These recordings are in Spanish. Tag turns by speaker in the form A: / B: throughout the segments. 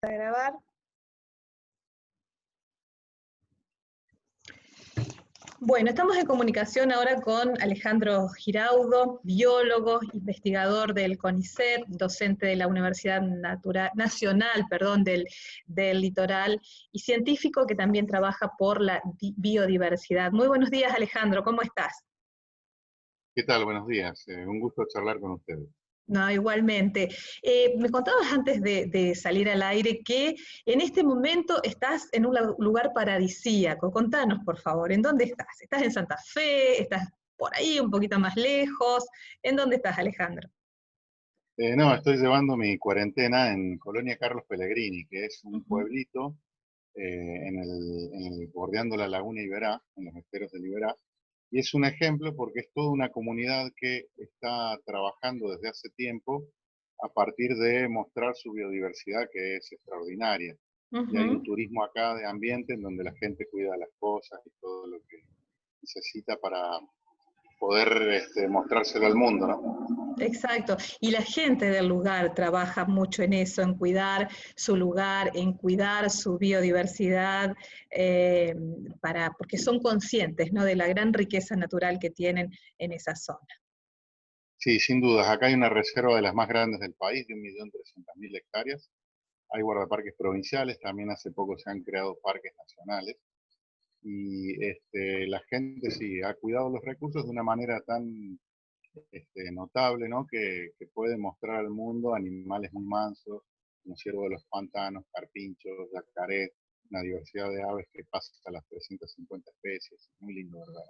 A: A grabar. Bueno, estamos en comunicación ahora con Alejandro Giraudo, biólogo, investigador del CONICET, docente de la Universidad Nacional del Litoral y científico que también trabaja por la biodiversidad. Muy buenos días, Alejandro, ¿cómo estás?
B: ¿Qué tal? Buenos días. Un gusto charlar con ustedes.
A: No, igualmente. Me contabas antes de salir al aire que en este momento estás en un lugar paradisíaco. Contanos, por favor, ¿en dónde estás? ¿Estás en Santa Fe? ¿Estás por ahí, un poquito más lejos? ¿En dónde estás, Alejandro?
B: No, estoy llevando mi cuarentena en Colonia Carlos Pellegrini, que es un pueblito bordeando la laguna Iberá, en los esteros del Iberá. Y es un ejemplo porque es toda una comunidad que está trabajando desde hace tiempo a partir de mostrar su biodiversidad, que es extraordinaria. Y hay un turismo acá de ambiente en donde la gente cuida las cosas y todo lo que necesita para poder mostrárselo al mundo, ¿no?
A: Exacto, y la gente del lugar trabaja mucho en eso, en cuidar su lugar, en cuidar su biodiversidad, porque son conscientes, ¿no?, de la gran riqueza natural que tienen en esa zona.
B: Sí, sin dudas. Acá hay una reserva de las más grandes del país, de 1.300.000 hectáreas. Hay guardaparques provinciales, también hace poco se han creado parques nacionales. Y la gente sí ha cuidado los recursos de una manera tan notable, ¿no? Que puede mostrar al mundo animales muy mansos, como ciervo de los pantanos, carpinchos, yacaré, una diversidad de aves que pasa hasta las 350 especies. Muy lindo, ¿verdad?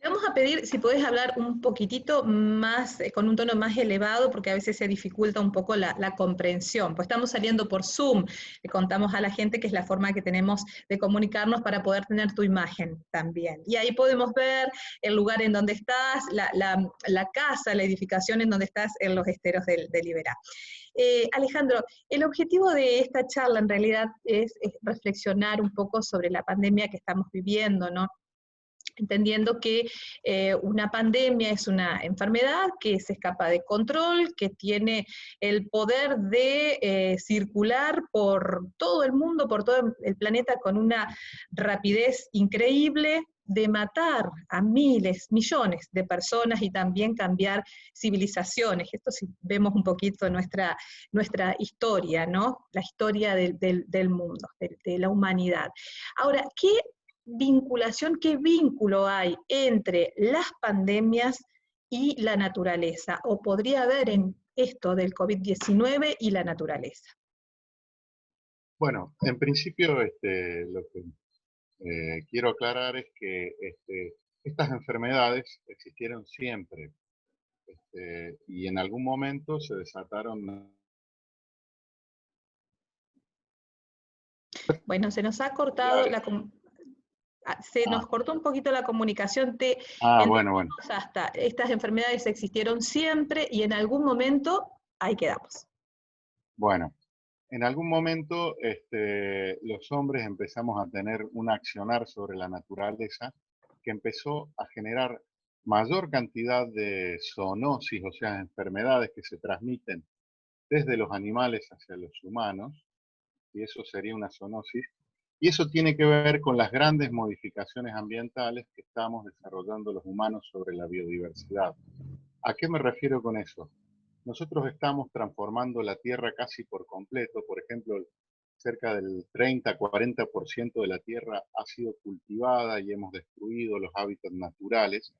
A: Te vamos a pedir si podés hablar un poquitito más, con un tono más elevado, porque a veces se dificulta un poco la comprensión. Pues estamos saliendo por Zoom, le contamos a la gente que es la forma que tenemos de comunicarnos para poder tener tu imagen también. Y ahí podemos ver el lugar en donde estás, la casa, la edificación en donde estás en los esteros del Iberá. Alejandro, el objetivo de esta charla en realidad es reflexionar un poco sobre la pandemia que estamos viviendo, ¿no? Entendiendo que una pandemia es una enfermedad que se escapa de control, que tiene el poder de circular por todo el mundo, por todo el planeta con una rapidez increíble, de matar a miles, millones de personas y también cambiar civilizaciones. Esto si vemos un poquito nuestra historia, ¿no? La historia del mundo, de la humanidad. Ahora, ¿qué vínculo hay entre las pandemias y la naturaleza? ¿O podría haber en esto del COVID-19 y la naturaleza?
B: Bueno, en principio lo que quiero aclarar es que estas enfermedades existieron siempre y en algún momento se desataron.
A: Bueno, se nos ha cortado se nos
B: Ah,
A: cortó un poquito la comunicación, te
B: bueno.
A: entendimos hasta estas enfermedades existieron siempre y en algún momento ahí quedamos.
B: Bueno, en algún momento los hombres empezamos a tener un accionar sobre la naturaleza que empezó a generar mayor cantidad de zoonosis, o sea, enfermedades que se transmiten desde los animales hacia los humanos, y eso sería una zoonosis. Y eso tiene que ver con las grandes modificaciones ambientales que estamos desarrollando los humanos sobre la biodiversidad. ¿A qué me refiero con eso? Nosotros estamos transformando la Tierra casi por completo. Por ejemplo, cerca del 30-40% de la Tierra ha sido cultivada y hemos destruido los hábitats naturales.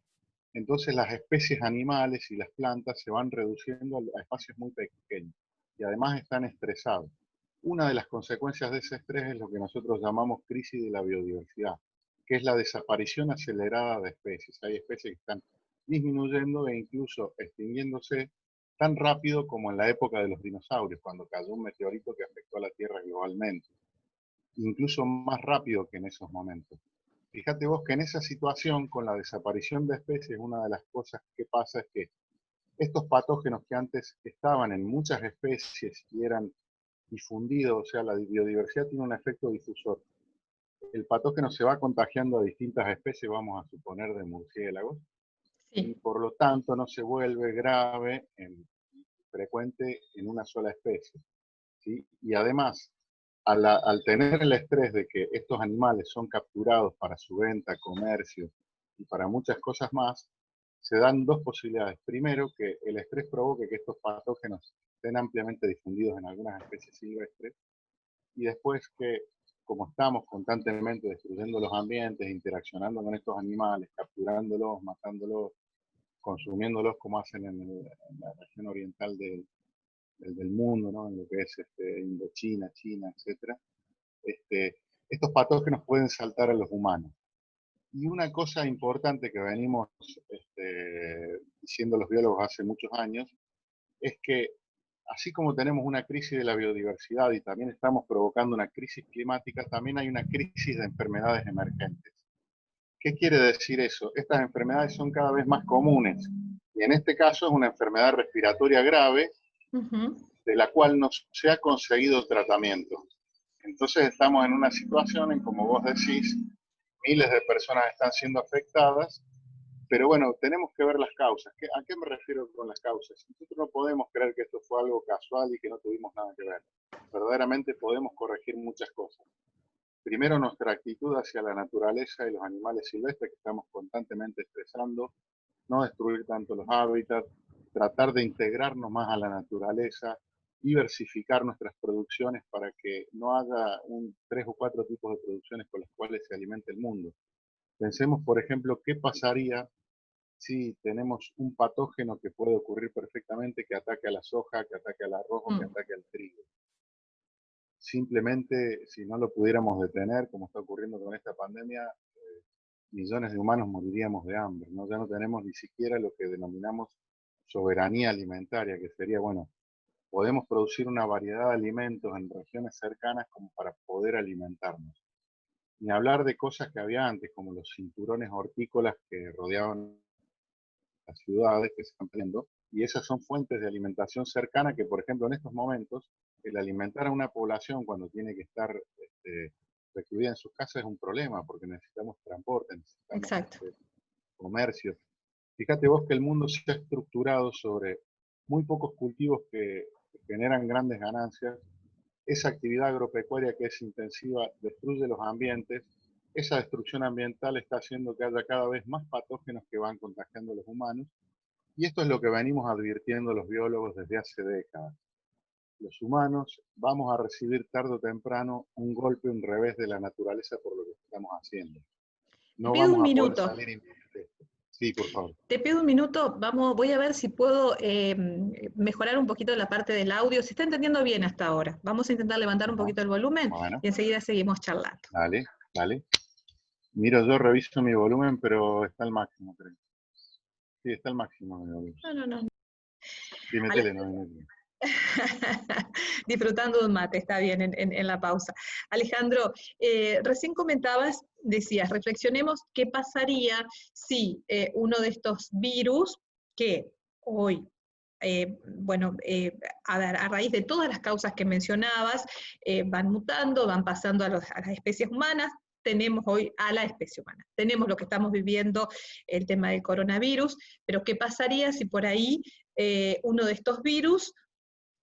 B: Entonces las especies animales y las plantas se van reduciendo a espacios muy pequeños y además están estresados. Una de las consecuencias de ese estrés es lo que nosotros llamamos crisis de la biodiversidad, que es la desaparición acelerada de especies. Hay especies que están disminuyendo e incluso extinguiéndose tan rápido como en la época de los dinosaurios, cuando cayó un meteorito que afectó a la Tierra globalmente. Incluso más rápido que en esos momentos. Fíjate vos que en esa situación, con la desaparición de especies, una de las cosas que pasa es que estos patógenos que antes estaban en muchas especies y eran difundidos, o sea, la biodiversidad tiene un efecto difusor. El patógeno se va contagiando a distintas especies, vamos a suponer de murciélagos, y
A: Sí.
B: por lo tanto no se vuelve grave, frecuente en una sola especie. ¿sí? Y además, al tener el estrés de que estos animales son capturados para su venta, comercio y para muchas cosas más, se dan dos posibilidades. Primero, que el estrés provoque que estos patógenos estén ampliamente difundidos en algunas especies silvestres, y después que, como estamos constantemente destruyendo los ambientes, interaccionando con estos animales, capturándolos, matándolos, consumiéndolos como hacen en la región oriental del mundo, ¿no? En lo que es Indochina, China, etc. Estos patógenos pueden saltar a los humanos. Y una cosa importante que venimos diciendo los biólogos hace muchos años es que así como tenemos una crisis de la biodiversidad y también estamos provocando una crisis climática, también hay una crisis de enfermedades emergentes. ¿Qué quiere decir eso? Estas enfermedades son cada vez más comunes y en este caso es una enfermedad respiratoria grave de la cual no se ha conseguido tratamiento. Entonces estamos en una situación en, como vos decís, miles de personas están siendo afectadas, pero bueno, tenemos que ver las causas. ¿A qué me refiero con las causas? Nosotros no podemos creer que esto fue algo casual y que no tuvimos nada que ver. Verdaderamente podemos corregir muchas cosas. Primero, nuestra actitud hacia la naturaleza y los animales silvestres que estamos constantemente estresando, no destruir tanto los hábitats, tratar de integrarnos más a la naturaleza, diversificar nuestras producciones para que no haya 3 o 4 tipos de producciones con las cuales se alimente el mundo. Pensemos, por ejemplo, qué pasaría si tenemos un patógeno que puede ocurrir perfectamente que ataque a la soja, que ataque al arroz o que ataque al trigo. Simplemente, si no lo pudiéramos detener, como está ocurriendo con esta pandemia, millones de humanos moriríamos de hambre, ¿no? Ya no tenemos ni siquiera lo que denominamos soberanía alimentaria, que sería, bueno, podemos producir una variedad de alimentos en regiones cercanas como para poder alimentarnos. Ni hablar de cosas que había antes, como los cinturones hortícolas que rodeaban las ciudades que se están perdiendo, y esas son fuentes de alimentación cercana que, por ejemplo, en estos momentos, el alimentar a una población cuando tiene que estar recluida en sus casas es un problema, porque necesitamos transporte, necesitamos comercio. Fíjate vos que el mundo se ha estructurado sobre muy pocos cultivos que generan grandes ganancias. Esa actividad agropecuaria que es intensiva destruye los ambientes. Esa destrucción ambiental está haciendo que haya cada vez más patógenos que van contagiando a los humanos. Y esto es lo que venimos advirtiendo los biólogos desde hace décadas. Los humanos vamos a recibir tarde o temprano un golpe, un revés de la naturaleza por lo que estamos haciendo.
A: Te
B: No
A: pido un
B: vamos a poder
A: minuto.
B: salir impunes de esto. Sí, por favor.
A: Te pido un minuto, voy a ver si puedo mejorar un poquito la parte del audio. Se está entendiendo bien hasta ahora. Vamos a intentar levantar un poquito el volumen
B: Bueno,
A: y enseguida seguimos charlando.
B: dale, dale. Miro, yo reviso mi volumen, pero está al máximo, creo. Sí, está al máximo mi volumen.
A: No.
B: Sí, metele, no.
A: Disfrutando de un mate, está bien, en la pausa. Alejandro, recién comentabas, decías, reflexionemos qué pasaría si uno de estos virus que hoy, a raíz de todas las causas que mencionabas, van mutando, van pasando a las especies humanas, tenemos hoy a la especie humana. Tenemos lo que estamos viviendo, el tema del coronavirus, pero ¿qué pasaría si por ahí uno de estos virus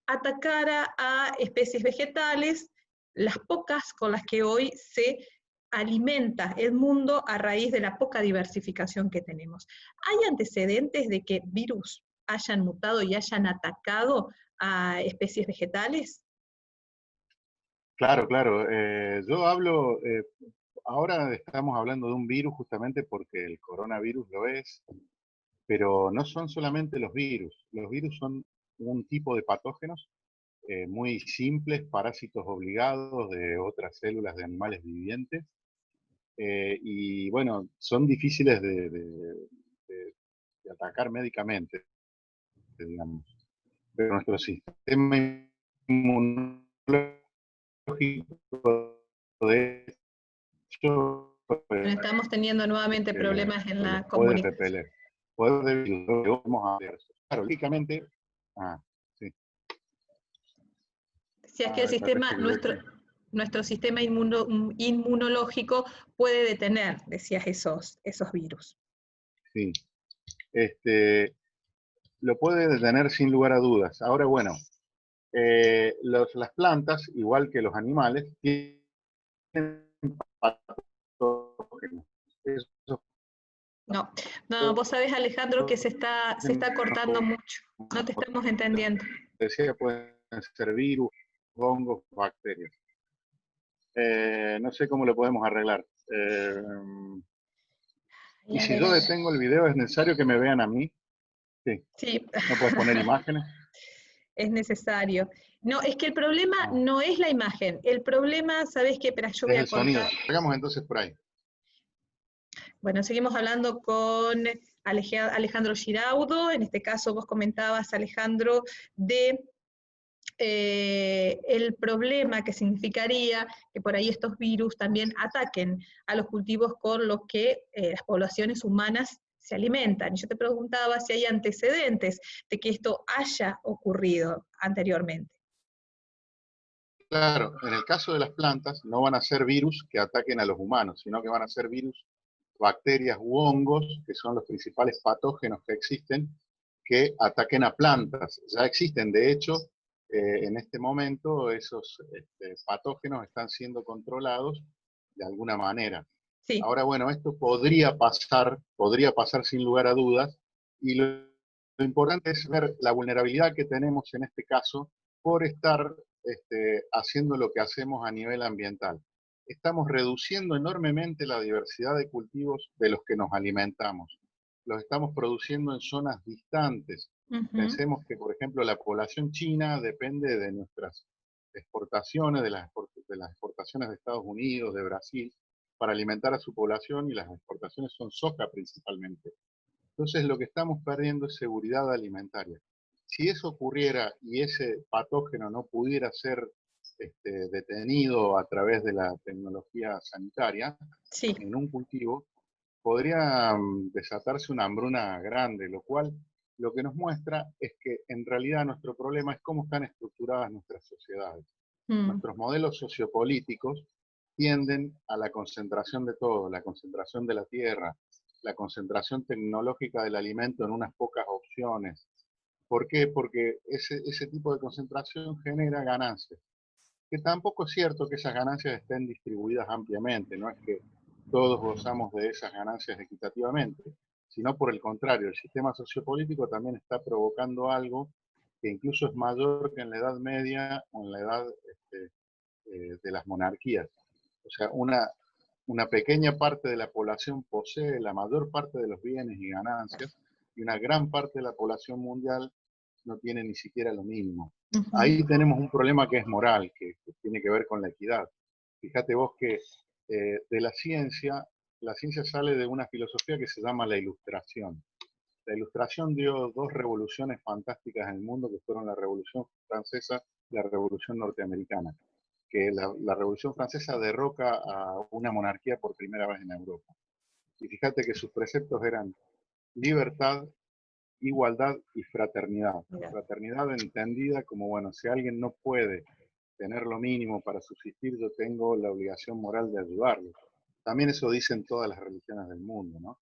A: atacara a especies vegetales, las pocas con las que hoy se alimenta el mundo a raíz de la poca diversificación que tenemos? ¿Hay antecedentes de que virus hayan mutado y hayan atacado a especies vegetales?
B: Claro. Yo hablo, ahora estamos hablando de un virus justamente porque el coronavirus lo es, pero no son solamente los virus. Los virus son un tipo de patógenos muy simples, parásitos obligados de otras células de animales vivientes. Y bueno, son difíciles de atacar médicamente, digamos. Pero nuestro sistema inmunológico, de hecho,
A: Estamos teniendo nuevamente problemas en la
B: puede
A: comunicación.
B: repeler. Podemos ver. Claro, lógicamente, sí.
A: Si es que el sistema, nuestro sistema inmunológico puede detener, decías, esos virus.
B: Sí. Lo puede detener sin lugar a dudas. Ahora, bueno, Las plantas, igual que los animales, tienen patógenos. Esos
A: No, no, vos sabés, Alejandro, que se está cortando
B: patógenos,
A: mucho. No te estamos entendiendo.
B: decía, pueden ser virus, hongos, bacterias. No sé cómo lo podemos arreglar.
A: Y
B: Y
A: a
B: si
A: ver,
B: yo
A: a ver.
B: detengo el video, ¿es necesario que me vean a mí? Sí.
A: Sí,
B: ¿No puedes poner imágenes?
A: es necesario. No, es que el problema
B: Ah,
A: no es la imagen. El problema, ¿sabés qué? Pero yo voy
B: es
A: a
B: el sonido.
A: contar.
B: Hagamos entonces por ahí.
A: Bueno, seguimos hablando con Alejandro Giraudo. En este caso, vos comentabas, Alejandro, de el problema que significaría que por ahí estos virus también ataquen a los cultivos con los que las poblaciones humanas se alimentan. Y yo te preguntaba si hay antecedentes de que esto haya ocurrido anteriormente.
B: Claro, en el caso de las plantas no van a ser virus que ataquen a los humanos, sino que van a ser virus, bacterias u hongos, que son los principales patógenos que existen, que ataquen a plantas. Ya existen, de hecho, en este momento esos patógenos están siendo controlados de alguna manera.
A: Sí,
B: Ahora, bueno, esto podría pasar sin lugar a dudas, y lo importante es ver la vulnerabilidad que tenemos en este caso por estar haciendo lo que hacemos a nivel ambiental. Estamos reduciendo enormemente la diversidad de cultivos de los que nos alimentamos. Los estamos produciendo en zonas distantes.
A: ujú,
B: Pensemos que, por ejemplo, la población china depende de nuestras exportaciones, de las exportaciones de Estados Unidos, de Brasil, para alimentar a su población, y las exportaciones son soja principalmente. Entonces lo que estamos perdiendo es seguridad alimentaria. Si eso ocurriera y ese patógeno no pudiera ser detenido a través de la tecnología sanitaria
A: sí.
B: en un cultivo, podría desatarse una hambruna grande, lo cual lo que nos muestra es que en realidad nuestro problema es cómo están estructuradas nuestras sociedades.
A: Mm,
B: Nuestros modelos sociopolíticos tienden a la concentración de todo, la concentración de la tierra, la concentración tecnológica del alimento en unas pocas opciones. ¿Por qué? Porque ese tipo de concentración genera ganancias, que tampoco es cierto que esas ganancias estén distribuidas ampliamente, no es que todos gozamos de esas ganancias equitativamente, sino por el contrario, el sistema sociopolítico también está provocando algo que incluso es mayor que en la Edad Media o en la edad de las monarquías. O sea, una pequeña parte de la población posee la mayor parte de los bienes y ganancias, y una gran parte de la población mundial no tiene ni siquiera lo mínimo.
A: ujú.
B: Ahí tenemos un problema que es moral, que tiene que ver con la equidad. Fíjate vos que de la ciencia sale de una filosofía que se llama la ilustración. La ilustración dio dos revoluciones fantásticas en el mundo, que fueron la Revolución Francesa y la Revolución Norteamericana. Que la Revolución Francesa derroca a una monarquía por primera vez en Europa. Y fíjate que sus preceptos eran libertad, igualdad y fraternidad.
A: Mira,
B: Fraternidad entendida como, bueno, si alguien no puede tener lo mínimo para subsistir, yo tengo la obligación moral de ayudarlo. También eso dicen todas las religiones del mundo, ¿no?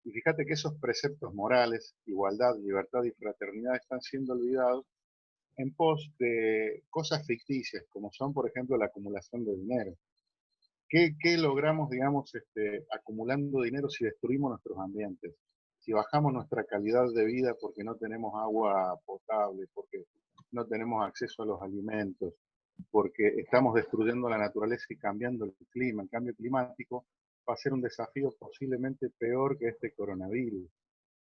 B: Y fíjate que esos preceptos morales, igualdad, libertad y fraternidad, están siendo olvidados en pos de cosas ficticias, como son, por ejemplo, la acumulación de dinero. ¿Qué logramos, digamos, acumulando dinero si destruimos nuestros ambientes? Si bajamos nuestra calidad de vida porque no tenemos agua potable, porque no tenemos acceso a los alimentos, porque estamos destruyendo la naturaleza y cambiando el clima. El cambio climático va a ser un desafío posiblemente peor que este coronavirus.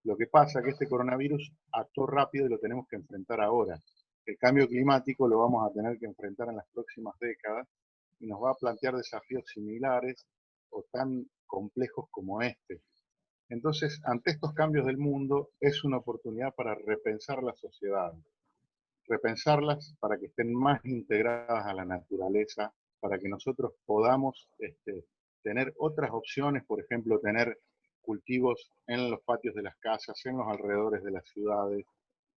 B: Lo que pasa es que este coronavirus actuó rápido y lo tenemos que enfrentar ahora. El cambio climático lo vamos a tener que enfrentar en las próximas décadas, y nos va a plantear desafíos similares o tan complejos como este. Entonces, ante estos cambios del mundo, es una oportunidad para repensar las sociedades, repensarlas para que estén más integradas a la naturaleza, para que nosotros podamos tener otras opciones, por ejemplo, tener cultivos en los patios de las casas, en los alrededores de las ciudades,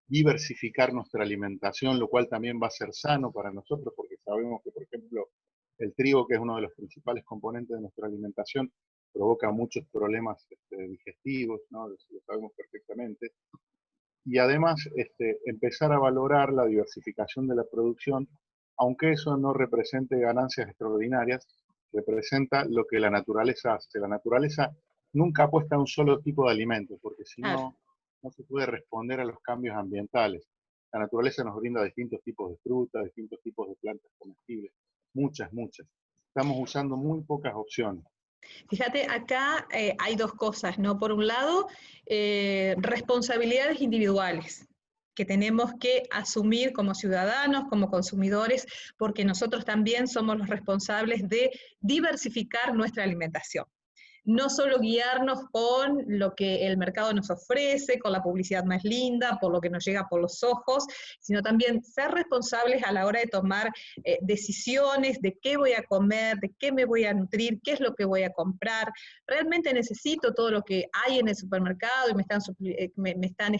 B: diversificar nuestra alimentación, lo cual también va a ser sano para nosotros, porque sabemos que, por ejemplo, el trigo, que es uno de los principales componentes de nuestra alimentación, provoca muchos problemas digestivos, ¿no? Lo sabemos perfectamente. y además empezar a valorar la diversificación de la producción, aunque eso no represente ganancias extraordinarias, representa lo que la naturaleza hace. La naturaleza nunca apuesta a un solo tipo de alimento, porque si
A: Claro.
B: no, no se puede responder a los cambios ambientales. La naturaleza nos brinda distintos tipos de frutas, distintos tipos de plantas comestibles, muchas, muchas. Estamos usando muy pocas opciones.
A: Fíjate, acá hay dos cosas, ¿no? Por un lado, responsabilidades individuales que tenemos que asumir como ciudadanos, como consumidores, porque nosotros también somos los responsables de diversificar nuestra alimentación. No solo guiarnos con lo que el mercado nos ofrece, con la publicidad más linda, por lo que nos llega por los ojos, sino también ser responsables a la hora de tomar decisiones de qué voy a comer, de qué me voy a nutrir, qué es lo que voy a comprar. Realmente necesito todo lo que hay en el supermercado y me están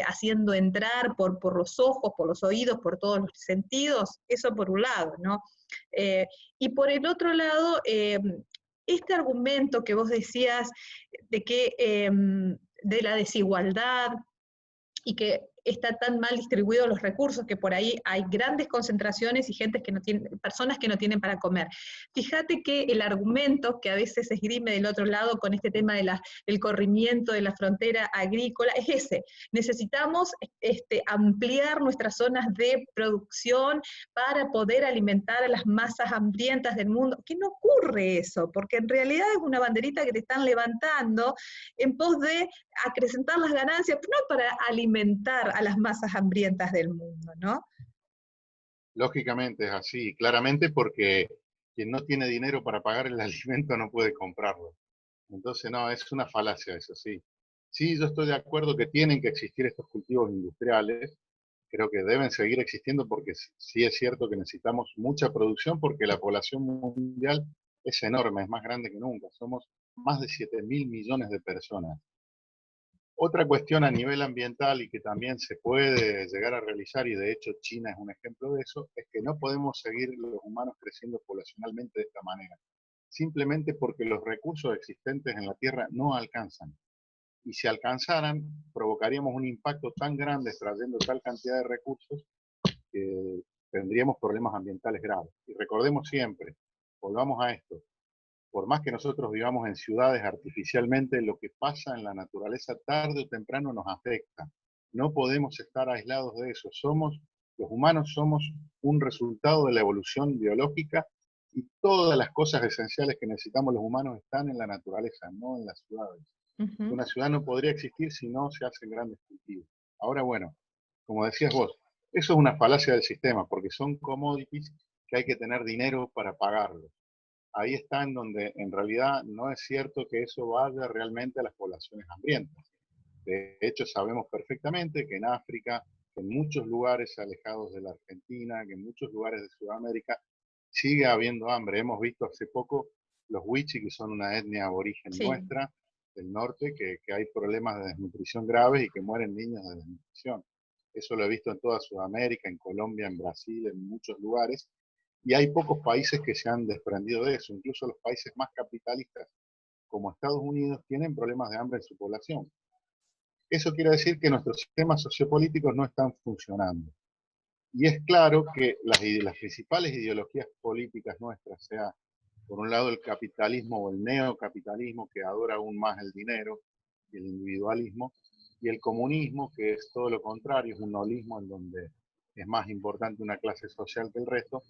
A: haciendo entrar por los ojos, por los oídos, por todos los sentidos. Eso por un lado, ¿no? Y por el otro lado, este argumento que vos decías de que de la desigualdad y que está tan mal distribuidos los recursos que por ahí hay grandes concentraciones y gente que no tiene, personas que no tienen para comer. Fíjate que el argumento que a veces se esgrime del otro lado con este tema del corrimiento de la frontera agrícola es ese. Necesitamos ampliar nuestras zonas de producción para poder alimentar a las masas hambrientas del mundo. Que no ocurre eso, porque en realidad es una banderita que te están levantando en pos de acrecentar las ganancias, no para alimentar a las masas hambrientas del mundo, ¿no?
B: Lógicamente es así, claramente porque quien no tiene dinero para pagar el alimento no puede comprarlo. Entonces, no, es una falacia eso, sí. Sí, yo estoy de acuerdo que tienen que existir estos cultivos industriales, creo que deben seguir existiendo porque sí es cierto que necesitamos mucha producción porque la población mundial es enorme, es más grande que nunca, somos más de 7.000 millones de personas. Otra cuestión a nivel ambiental y que también se puede llegar a realizar, y de hecho China es un ejemplo de eso, es que no podemos seguir los humanos creciendo poblacionalmente de esta manera, simplemente porque los recursos existentes en la Tierra no alcanzan. Y si alcanzaran, provocaríamos un impacto tan grande extrayendo tal cantidad de recursos que tendríamos problemas ambientales graves. Y recordemos siempre, volvamos a esto, por más que nosotros vivamos en ciudades artificialmente, lo que pasa en la naturaleza tarde o temprano nos afecta. No podemos estar aislados de eso. Los humanos somos un resultado de la evolución biológica y todas las cosas esenciales que necesitamos los humanos están en la naturaleza, no en las ciudades. Una ciudad no podría existir si no se hacen grandes cultivos. Ahora, bueno, como decías vos, eso es una falacia del sistema, porque son commodities que hay que tener dinero para pagarlos. Ahí está en donde en realidad no es cierto que eso vaya realmente a las poblaciones hambrientas. De hecho, sabemos perfectamente que en África, que en muchos lugares alejados de la Argentina, que en muchos lugares de Sudamérica, sigue habiendo hambre. Hemos visto hace poco los Wichi, que son una etnia aborigen
A: Sí.
B: nuestra, del norte, que hay problemas de desnutrición graves y que mueren niños de desnutrición. Eso lo he visto en toda Sudamérica, en Colombia, en Brasil, en muchos lugares. Y hay pocos países que se han desprendido de eso. Incluso los países más capitalistas, como Estados Unidos, tienen problemas de hambre en su población. Eso quiere decir que nuestros sistemas sociopolíticos no están funcionando. Y es claro que las principales ideologías políticas nuestras, sea por un lado el capitalismo o el neocapitalismo, que adora aún más el dinero y el individualismo, y el comunismo, que es todo lo contrario, es un holismo en donde es más importante una clase social que el resto,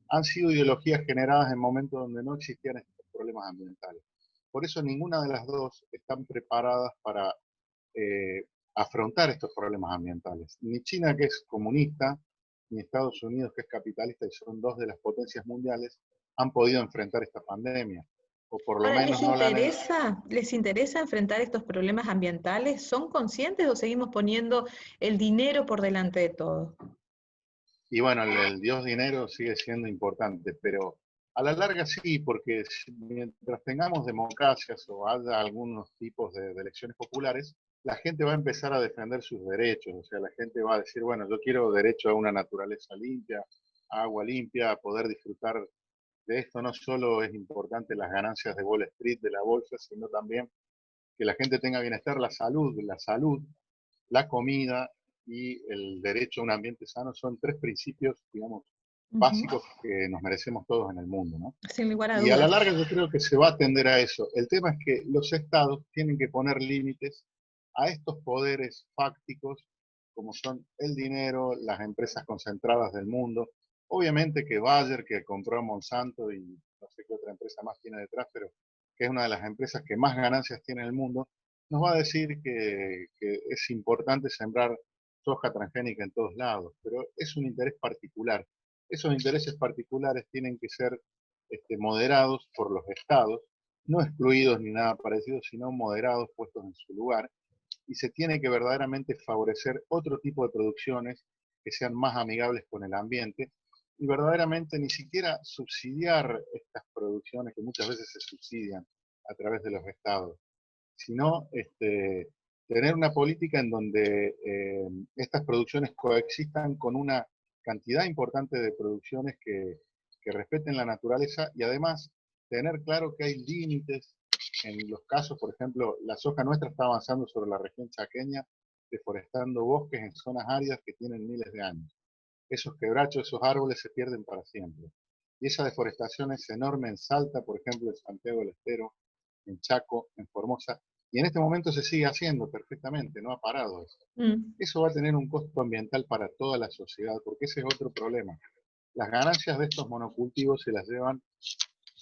B: han sido ideologías generadas en momentos donde no existían estos problemas ambientales. Por eso ninguna de las dos están preparadas para afrontar estos problemas ambientales. Ni China, que es comunista, ni Estados Unidos, que es capitalista y son dos de las potencias mundiales, han podido enfrentar esta pandemia. O por lo
A: Ahora,
B: menos no la han...
A: les interesa enfrentar estos problemas ambientales? ¿Son conscientes o seguimos poniendo el dinero por delante de todo?
B: Y bueno, el Dios dinero sigue siendo importante, pero a la larga sí, porque mientras tengamos democracias o haya algunos tipos de elecciones populares, la gente va a empezar a defender sus derechos. O sea, la gente va a decir, bueno, yo quiero derecho a una naturaleza limpia, a agua limpia, a poder disfrutar de esto. No solo es importante las ganancias de Wall Street, de la bolsa, sino también que la gente tenga bienestar, la salud la comida y el derecho a un ambiente sano son tres principios, digamos,
A: Ujú.
B: básicos que nos merecemos todos en el mundo, ¿no?
A: Sin lugar a
B: Y a la
A: dudas.
B: larga yo creo que se va a atender a eso. El tema es que los estados tienen que poner límites a estos poderes fácticos, como son el dinero, las empresas concentradas del mundo. Obviamente que Bayer, que compró a Monsanto y no sé qué otra empresa más tiene detrás, pero que es una de las empresas que más ganancias tiene en el mundo, nos va a decir que es importante sembrar soja transgénica en todos lados, pero es un interés particular. Esos intereses particulares tienen que ser moderados por los estados, no excluidos ni nada parecido, sino moderados, puestos en su lugar, y se tiene que verdaderamente favorecer otro tipo de producciones que sean más amigables con el ambiente y verdaderamente ni siquiera subsidiar estas producciones que muchas veces se subsidian a través de los estados, sino tener una política en donde estas producciones coexistan con una cantidad importante de producciones que respeten la naturaleza y además tener claro que hay límites en los casos, por ejemplo, la soja nuestra está avanzando sobre la región chaqueña, deforestando bosques en zonas áridas que tienen miles de años. Esos quebrachos, esos árboles se pierden para siempre. Y esa deforestación es enorme en Salta, por ejemplo, en Santiago del Estero, en Chaco, en Formosa, y en este momento se sigue haciendo perfectamente, no ha parado eso.
A: Mm.
B: Eso va a tener un costo ambiental para toda la sociedad, porque ese es otro problema. Las ganancias de estos monocultivos se las llevan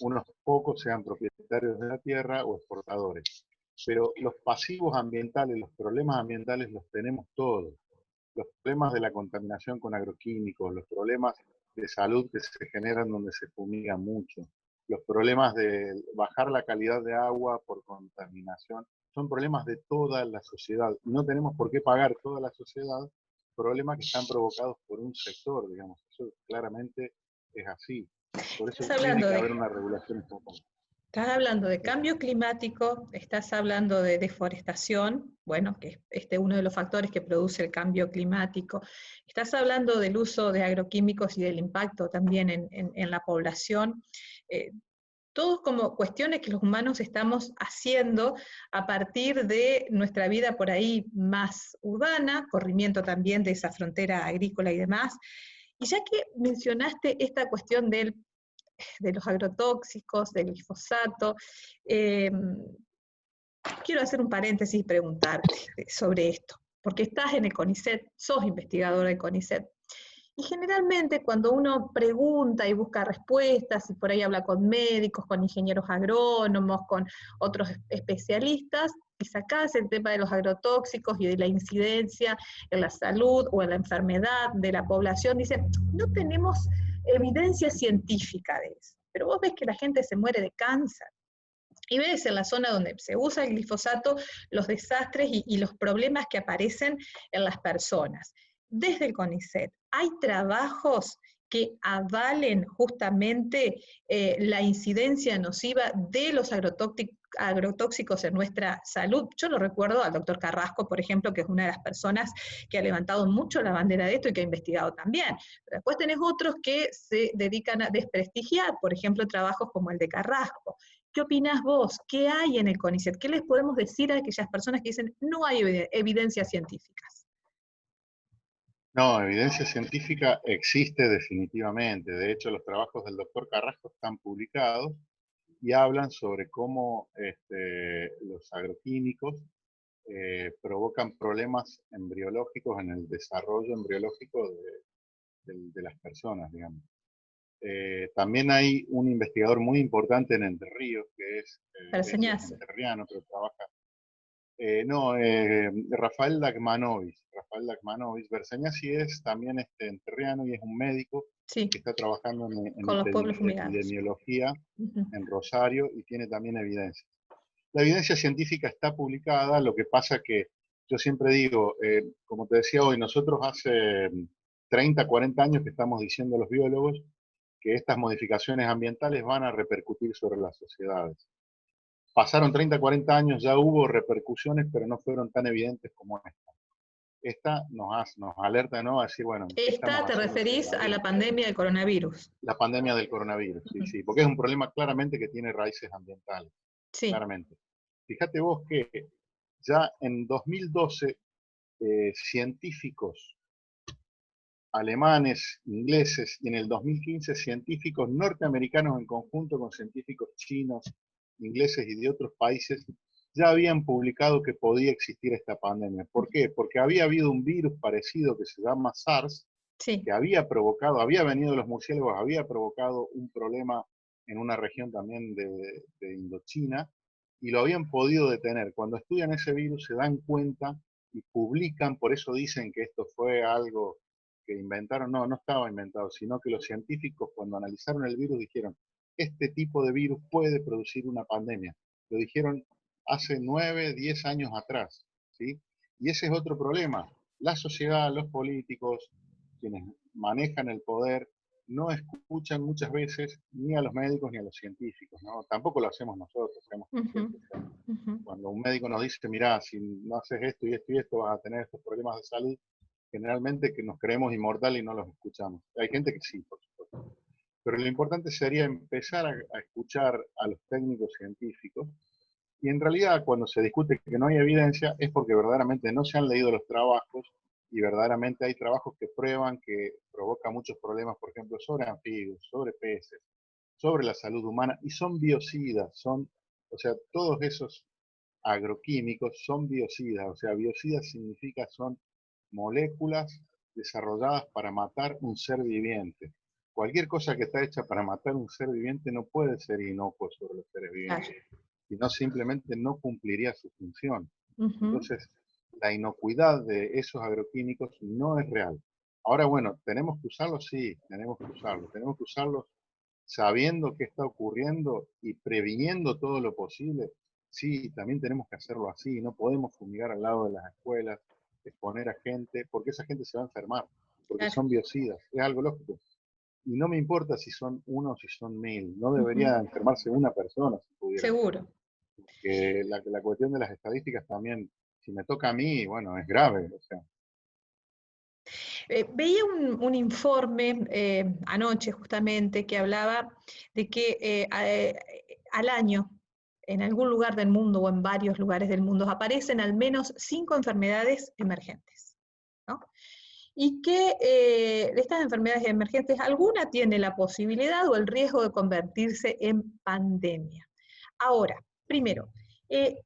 B: unos pocos, sean propietarios de la tierra o exportadores. Pero los pasivos ambientales, los problemas ambientales los tenemos todos. Los problemas de la contaminación con agroquímicos, los problemas de salud que se generan donde se fumiga mucho, los problemas de bajar la calidad de agua por contaminación, son problemas de toda la sociedad. Y no tenemos por qué pagar toda la sociedad problemas que están provocados por un sector, digamos. Eso claramente es así. Por eso
A: Estás
B: tiene
A: hablando
B: que
A: de
B: haber una regulación un poco.
A: Estás hablando de cambio climático, estás hablando de deforestación, bueno, que es uno de los factores que produce el cambio climático. Estás hablando del uso de agroquímicos y del impacto también en la población. Eh, Todos como cuestiones que los humanos estamos haciendo a partir de nuestra vida por ahí más urbana, corrimiento también de esa frontera agrícola y demás. Y ya que mencionaste esta cuestión de los agrotóxicos, del glifosato. Eh, Quiero hacer un paréntesis y preguntarte sobre esto, porque estás en el CONICET, sos investigador del CONICET. Y generalmente cuando uno pregunta y busca respuestas, y por ahí habla con médicos, con ingenieros agrónomos, con otros especialistas, y sacás el tema de los agrotóxicos y de la incidencia en la salud o en la enfermedad de la población, dicen, no tenemos evidencia científica de eso. Pero vos ves que la gente se muere de cáncer, y ves en la zona donde se usa el glifosato los desastres y los problemas que aparecen en las personas. Desde el CONICET, ¿hay trabajos que avalen justamente la incidencia nociva de los agrotóxicos en nuestra salud? Yo lo recuerdo al doctor Carrasco, por ejemplo, que es una de las personas que ha levantado mucho la bandera de esto y que ha investigado también. Pero después tenés otros que se dedican a desprestigiar, por ejemplo, trabajos como el de Carrasco. ¿Qué opinás vos? ¿Qué hay en el CONICET? ¿Qué les podemos decir a aquellas personas que dicen no hay evidencias científicas?
B: No, evidencia científica existe definitivamente. De hecho, los trabajos del doctor Carrasco están publicados y hablan sobre cómo los agroquímicos provocan problemas embriológicos en el desarrollo embriológico de las personas, digamos. También hay un investigador muy importante en Entre Ríos, que él es
A: Perseñas.
B: entrerriano, pero trabaja. No, Rafael Dagmanovich. Rafael Dagmanovich. Berseñasi es también entrerriano y es un médico
A: Sí,
B: que está trabajando en
A: con los pueblos fumigados.
B: epidemiología
A: Uh -huh.
B: en Rosario y tiene también evidencia. La evidencia científica está publicada, lo que pasa que yo siempre digo, como te decía hoy, nosotros hace 30, 40 años que estamos diciendo a los biólogos que estas modificaciones ambientales van a repercutir sobre las sociedades. Pasaron 30, 40 años, ya hubo repercusiones, pero no fueron tan evidentes como esta. Esta nos alerta de nuevo a decir, bueno, ¿qué estamos
A: Esta te
B: haciendo sobre el
A: referís a la
B: ambiente?
A: pandemia del coronavirus.
B: La pandemia del coronavirus,
A: Uh
B: sí,
A: -huh.
B: sí, porque es un problema claramente que tiene raíces ambientales,
A: Sí.
B: claramente. Fíjate vos que ya en 2012 científicos alemanes, ingleses, y en el 2015 científicos norteamericanos en conjunto con científicos chinos, ingleses y de otros países, ya habían publicado que podía existir esta pandemia. ¿Por qué? Porque había habido un virus parecido que se llama SARS,
A: Sí.
B: que había provocado, había venido de los murciélagos, había provocado un problema en una región también de Indochina, y lo habían podido detener. Cuando estudian ese virus se dan cuenta y publican, por eso dicen que esto fue algo que inventaron. No, no estaba inventado, sino que los científicos cuando analizaron el virus dijeron, este tipo de virus puede producir una pandemia. Lo dijeron hace 9, 10 años atrás, ¿sí? Y ese es otro problema. La sociedad, los políticos, quienes manejan el poder, no escuchan muchas veces ni a los médicos ni a los científicos, ¿no? Tampoco lo hacemos nosotros, seamos conscientes. O sea, cuando un médico nos dice, mira, si no haces esto y esto y esto, vas a tener estos problemas de salud, generalmente que nos creemos inmortales y no los escuchamos. Hay gente que sí, por supuesto. Pero lo importante sería empezar a escuchar a los técnicos científicos, y en realidad cuando se discute que no hay evidencia es porque verdaderamente no se han leído los trabajos y verdaderamente hay trabajos que prueban que provoca muchos problemas, por ejemplo, sobre anfibios, sobre peces, sobre la salud humana, y son biocidas, o sea, todos esos agroquímicos son biocidas, o sea, biocidas significa son moléculas desarrolladas para matar un ser viviente. Cualquier cosa que está hecha para matar un ser viviente no puede ser inocuo sobre los seres
A: Claro.
B: vivientes, sino simplemente no cumpliría su función.
A: Ujú.
B: Entonces, la inocuidad de esos agroquímicos no es real. Ahora, bueno, ¿tenemos que usarlos? Sí, tenemos que usarlos. Tenemos que usarlos sabiendo qué está ocurriendo y previniendo todo lo posible. Sí, también tenemos que hacerlo así. No podemos fumigar al lado de las escuelas, exponer a gente, porque esa gente se va a enfermar, porque
A: Claro.
B: son biocidas. Es algo lógico. Y no me importa si son uno o si son mil. No debería
A: Ujú.
B: enfermarse una persona si pudiera ser.
A: Seguro.
B: Que la cuestión de las estadísticas también, si me toca a mí, bueno, es grave. O sea,
A: Veía un informe anoche justamente que hablaba de que al año, en algún lugar del mundo o en varios lugares del mundo, aparecen al menos 5 enfermedades emergentes, ¿no? Y que de estas enfermedades emergentes, alguna tiene la posibilidad o el riesgo de convertirse en pandemia. Ahora, primero, eh,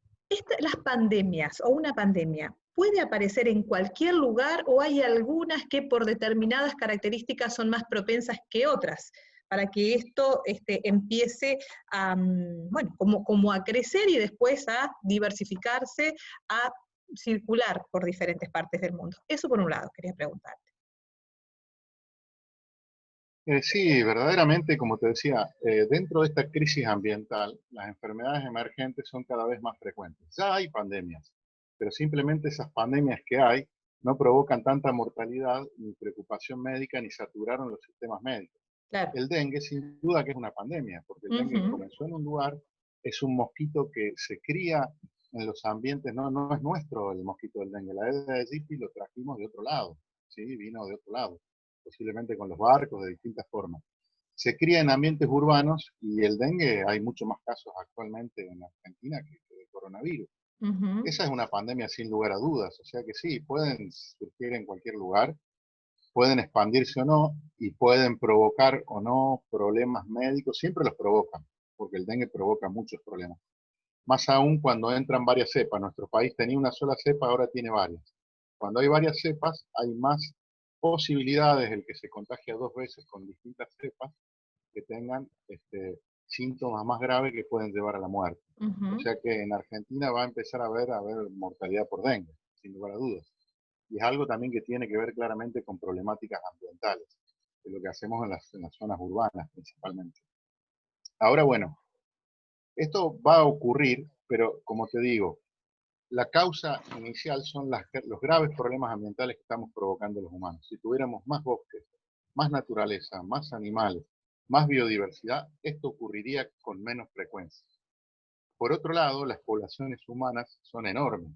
A: las pandemias o una pandemia, ¿puede aparecer en cualquier lugar o hay algunas que por determinadas características son más propensas que otras para que esto empiece a, bueno, como a crecer y después a diversificarse, a circular por diferentes partes del mundo? Eso por un lado, quería preguntarte.
B: sí, verdaderamente, como te decía, dentro de esta crisis ambiental, las enfermedades emergentes son cada vez más frecuentes. Ya hay pandemias, pero simplemente esas pandemias que hay no provocan tanta mortalidad, ni preocupación médica, ni saturaron los sistemas médicos.
A: Claro.
B: El dengue, sin duda que es una pandemia, porque el dengue
A: Ujú.
B: comenzó en un lugar, es un mosquito que se cría en los ambientes, no es nuestro el mosquito del dengue. La Aedes aegypti lo trajimos de otro lado, ¿sí? Vino de otro lado, posiblemente con los barcos, de distintas formas. Se cría en ambientes urbanos y el dengue, hay muchos más casos actualmente en Argentina que de coronavirus.
A: Ujú.
B: Esa es una pandemia sin lugar a dudas, o sea que sí, pueden surgir en cualquier lugar, pueden expandirse o no, y pueden provocar o no problemas médicos, siempre los provocan, porque el dengue provoca muchos problemas. Más aún cuando entran varias cepas. Nuestro país tenía una sola cepa, ahora tiene varias. Cuando hay varias cepas, hay más posibilidades el que se contagia 2 veces con distintas cepas que tengan síntomas más graves que pueden llevar a la muerte. O
A: Ujú.
B: sea que en Argentina va a empezar a haber mortalidad por dengue, sin lugar a dudas. Y es algo también que tiene que ver claramente con problemáticas ambientales, de lo que hacemos en las zonas urbanas principalmente. Ahora, bueno, esto va a ocurrir, pero como te digo, la causa inicial son los graves problemas ambientales que estamos provocando los humanos. Si tuviéramos más bosques, más naturaleza, más animales, más biodiversidad, esto ocurriría con menos frecuencia. Por otro lado, las poblaciones humanas son enormes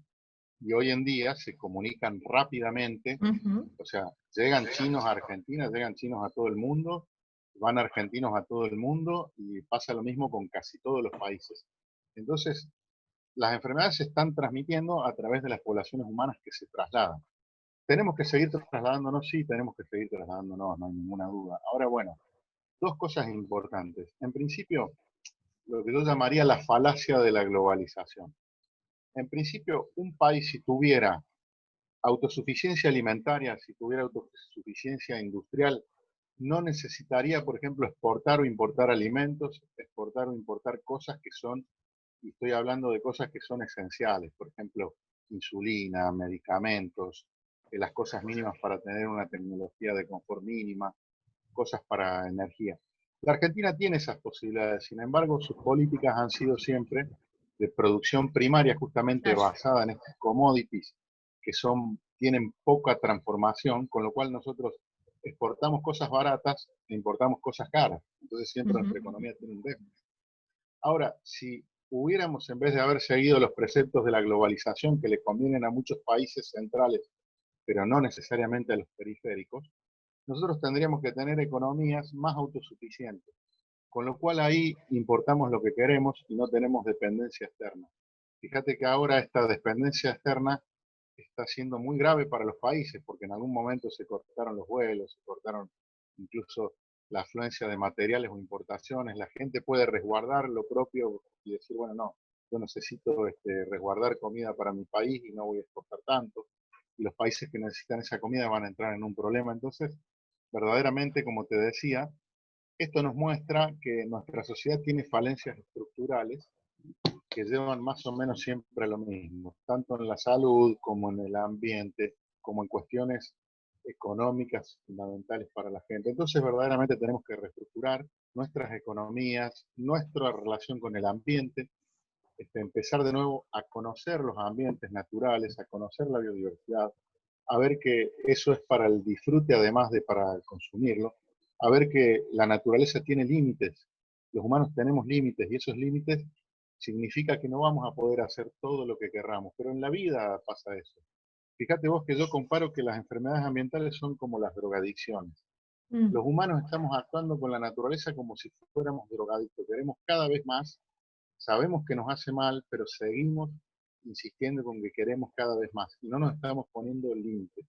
B: y hoy en día se comunican rápidamente.
A: Ujú.
B: O sea, llegan chinos a Argentina, llegan chinos a todo el mundo, van argentinos a todo el mundo, y pasa lo mismo con casi todos los países. Entonces, las enfermedades se están transmitiendo a través de las poblaciones humanas que se trasladan. ¿Tenemos que seguir trasladándonos? Sí, tenemos que seguir trasladándonos, no hay ninguna duda. Ahora, bueno, dos cosas importantes. En principio, lo que yo llamaría la falacia de la globalización. En principio, un país si tuviera autosuficiencia alimentaria, si tuviera autosuficiencia industrial, no necesitaría, por ejemplo, exportar o importar alimentos, exportar o importar cosas que son, y estoy hablando de cosas que son esenciales, por ejemplo, insulina, medicamentos, las cosas mínimas para tener una tecnología de confort mínima, cosas para energía. La Argentina tiene esas posibilidades, sin embargo, sus políticas han sido siempre de producción primaria, justamente
A: Claro.
B: basada en estas commodities que tienen poca transformación, con lo cual nosotros exportamos cosas baratas e importamos cosas caras. Entonces siempre
A: Ujú.
B: nuestra economía tiene un déficit. Ahora, si hubiéramos, en vez de haber seguido los preceptos de la globalización que le convienen a muchos países centrales, pero no necesariamente a los periféricos, nosotros tendríamos que tener economías más autosuficientes, con lo cual ahí importamos lo que queremos y no tenemos dependencia externa. Fíjate que ahora esta dependencia externa está siendo muy grave para los países, porque en algún momento se cortaron los vuelos, se cortaron incluso la afluencia de materiales o importaciones. La gente puede resguardar lo propio y decir, bueno, no, yo necesito resguardar comida para mi país y no voy a exportar tanto. Y los países que necesitan esa comida van a entrar en un problema. Entonces, verdaderamente, como te decía, esto nos muestra que nuestra sociedad tiene falencias estructurales que llevan más o menos siempre a lo mismo, tanto en la salud como en el ambiente, como en cuestiones económicas fundamentales para la gente. Entonces, verdaderamente tenemos que reestructurar nuestras economías, nuestra relación con el ambiente, empezar de nuevo a conocer los ambientes naturales, a conocer la biodiversidad, a ver que eso es para el disfrute además de para consumirlo, a ver que la naturaleza tiene límites, los humanos tenemos límites y esos límites significa que no vamos a poder hacer todo lo que querramos, pero en la vida pasa eso. Fíjate vos que yo comparo que las enfermedades ambientales son como las drogadicciones.
A: Mm.
B: Los humanos estamos actuando con la naturaleza como si fuéramos drogadictos, queremos cada vez más, sabemos que nos hace mal, pero seguimos insistiendo con que queremos cada vez más y no nos estamos poniendo límites.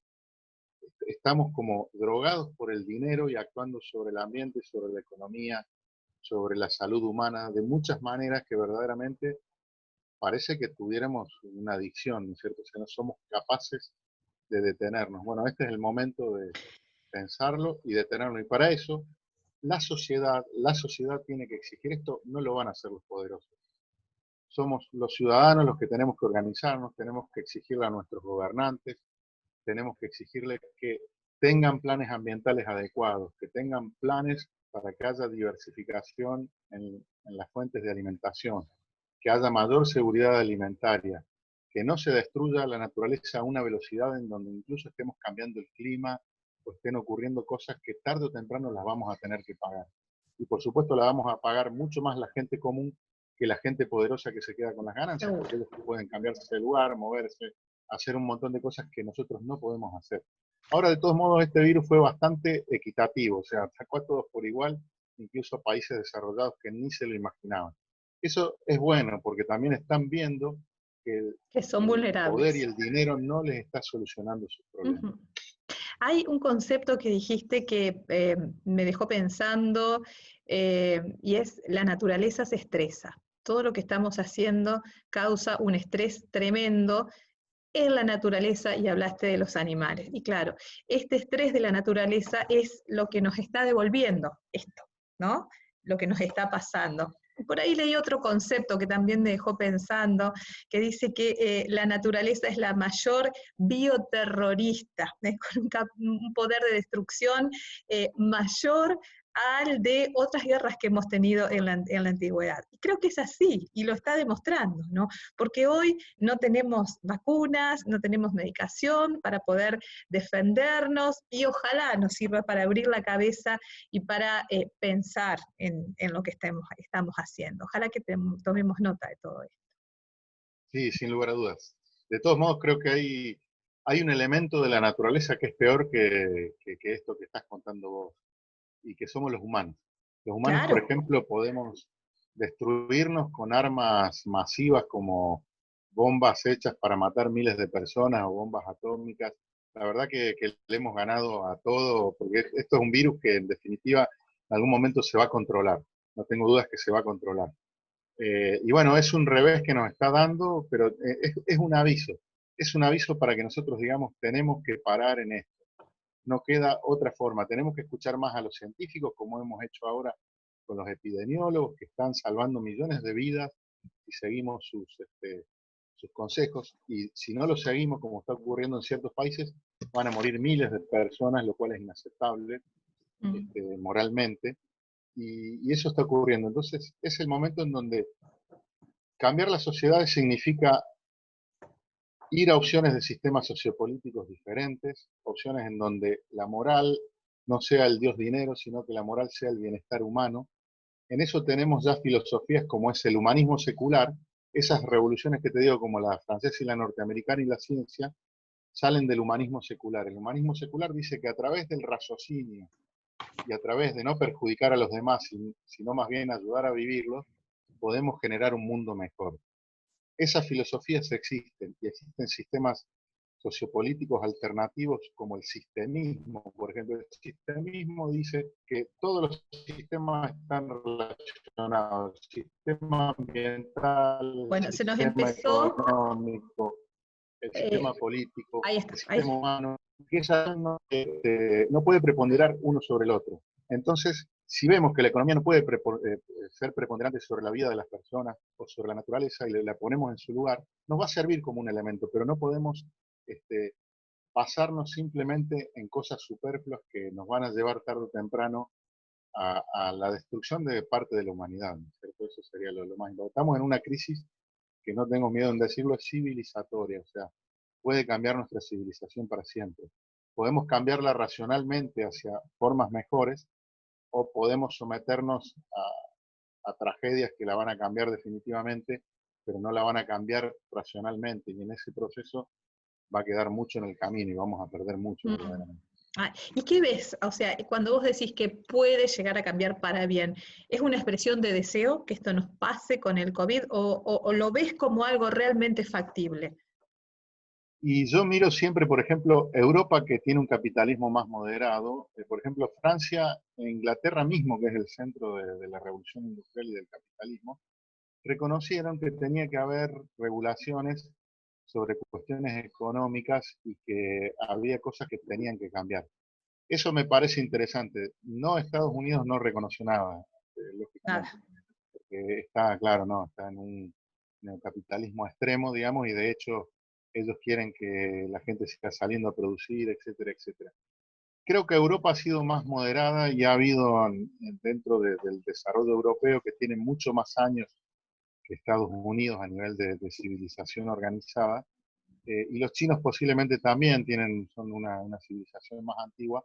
B: Estamos como drogados por el dinero y actuando sobre el ambiente, sobre la economía, sobre la salud humana, de muchas maneras que verdaderamente parece que tuviéramos una adicción, ¿no es cierto? O sea, no somos capaces de detenernos. Bueno, este es el momento de pensarlo y detenerlo. Y para eso, la sociedad tiene que exigir esto, no lo van a hacer los poderosos. Somos los ciudadanos los que tenemos que organizarnos, tenemos que exigirle a nuestros gobernantes, tenemos que exigirles que tengan planes ambientales adecuados, que tengan planes para que haya diversificación en las fuentes de alimentación, que haya mayor seguridad alimentaria, que no se destruya la naturaleza a una velocidad en donde incluso estemos cambiando el clima o estén ocurriendo cosas que tarde o temprano las vamos a tener que pagar. Y por supuesto la vamos a pagar mucho más la gente común que la gente poderosa que se queda con las ganancias,
A: Seguro.
B: porque ellos pueden cambiarse de lugar, moverse, hacer un montón de cosas que nosotros no podemos hacer. Ahora, de todos modos, este virus fue bastante equitativo, o sea, sacó a todos por igual, incluso a países desarrollados que ni se lo imaginaban. Eso es bueno, porque también están viendo que
A: Que son
B: el poder y
A: vulnerables.
B: el dinero no les está solucionando sus problemas.
A: Ujú. Hay un concepto que dijiste que me dejó pensando y es la naturaleza se estresa. Todo lo que estamos haciendo causa un estrés tremendo en la naturaleza y hablaste de los animales. Y claro, este estrés de la naturaleza es lo que nos está devolviendo esto, ¿no? Lo que nos está pasando. Por ahí leí otro concepto que también me dejó pensando, que dice que la naturaleza es la mayor bioterrorista, con un poder de destrucción mayor al de otras guerras que hemos tenido en la antigüedad. Y creo que es así, y lo está demostrando, ¿no? Porque hoy no tenemos vacunas, no tenemos medicación para poder defendernos y ojalá nos sirva para abrir la cabeza y para pensar en lo que estamos haciendo. Ojalá que tomemos nota de todo esto.
B: Sí, sin lugar a dudas. De todos modos, creo que hay un elemento de la naturaleza que es peor que esto que estás contando vos, y que somos los humanos. Los humanos, por
A: Claro.
B: ejemplo, podemos destruirnos con armas masivas como bombas hechas para matar miles de personas o bombas atómicas. La verdad que le hemos ganado a todo, porque esto es un virus que en definitiva en algún momento se va a controlar. No tengo dudas que se va a controlar. Y bueno, es un revés que nos está dando, pero es un aviso. Es un aviso para que nosotros digamos, tenemos que parar en esto. No queda otra forma. Tenemos que escuchar más a los científicos, como hemos hecho ahora con los epidemiólogos, que están salvando millones de vidas y seguimos sus consejos. Y si no los seguimos, como está ocurriendo en ciertos países, van a morir miles de personas, lo cual es inaceptable moralmente. Y eso está ocurriendo. Entonces, es el momento en donde cambiar las sociedades significa ir a opciones de sistemas sociopolíticos diferentes, opciones en donde la moral no sea el dios dinero, sino que la moral sea el bienestar humano. En eso tenemos ya filosofías como es el humanismo secular, esas revoluciones que te digo como la francesa y la norteamericana y la ciencia, salen del humanismo secular. El humanismo secular dice que a través del raciocinio y a través de no perjudicar a los demás, sino más bien ayudar a vivirlos, podemos generar un mundo mejor. Esas filosofías existen y existen sistemas sociopolíticos alternativos como el sistemismo. Por ejemplo, el sistemismo dice que todos los sistemas están relacionados, el sistema ambiental,
A: Bueno,
B: el
A: se nos
B: sistema
A: empezó,
B: económico, el sistema político, el sistema humano, que esa no puede preponderar uno sobre el otro. Entonces, si vemos que la economía no puede ser preponderante sobre la vida de las personas o sobre la naturaleza y la ponemos en su lugar, nos va a servir como un elemento, pero no podemos basarnos simplemente en cosas superfluas que nos van a llevar tarde o temprano a la destrucción de parte de la humanidad, ¿no es cierto? Eso sería lo más importante. Estamos en una crisis que no tengo miedo en decirlo, es civilizatoria, o sea, puede cambiar nuestra civilización para siempre. Podemos cambiarla racionalmente hacia formas mejores o podemos someternos a tragedias que la van a cambiar definitivamente, pero no la van a cambiar racionalmente y en ese proceso va a quedar mucho en el camino y vamos a perder mucho verdaderamente.
A: ¿Y qué ves? O sea, cuando vos decís que puede llegar a cambiar para bien, ¿es una expresión de deseo que esto nos pase con el COVID o lo ves como algo realmente factible?
B: Y yo miro siempre, por ejemplo, Europa, que tiene un capitalismo más moderado, por ejemplo, Francia e Inglaterra mismo, que es el centro de la revolución industrial y del capitalismo, reconocieron que tenía que haber regulaciones sobre cuestiones económicas y que había cosas que tenían que cambiar. Eso me parece interesante. No, Estados Unidos no reconoció nada, lógicamente,
A: Nada.
B: porque está, claro, no, está en el capitalismo extremo, digamos, y de hecho ellos quieren que la gente siga saliendo a producir, etcétera, etcétera. Creo que Europa ha sido más moderada y ha habido dentro del desarrollo europeo, que tiene mucho más años que Estados Unidos a nivel de civilización organizada, y los chinos posiblemente también son una civilización más antigua,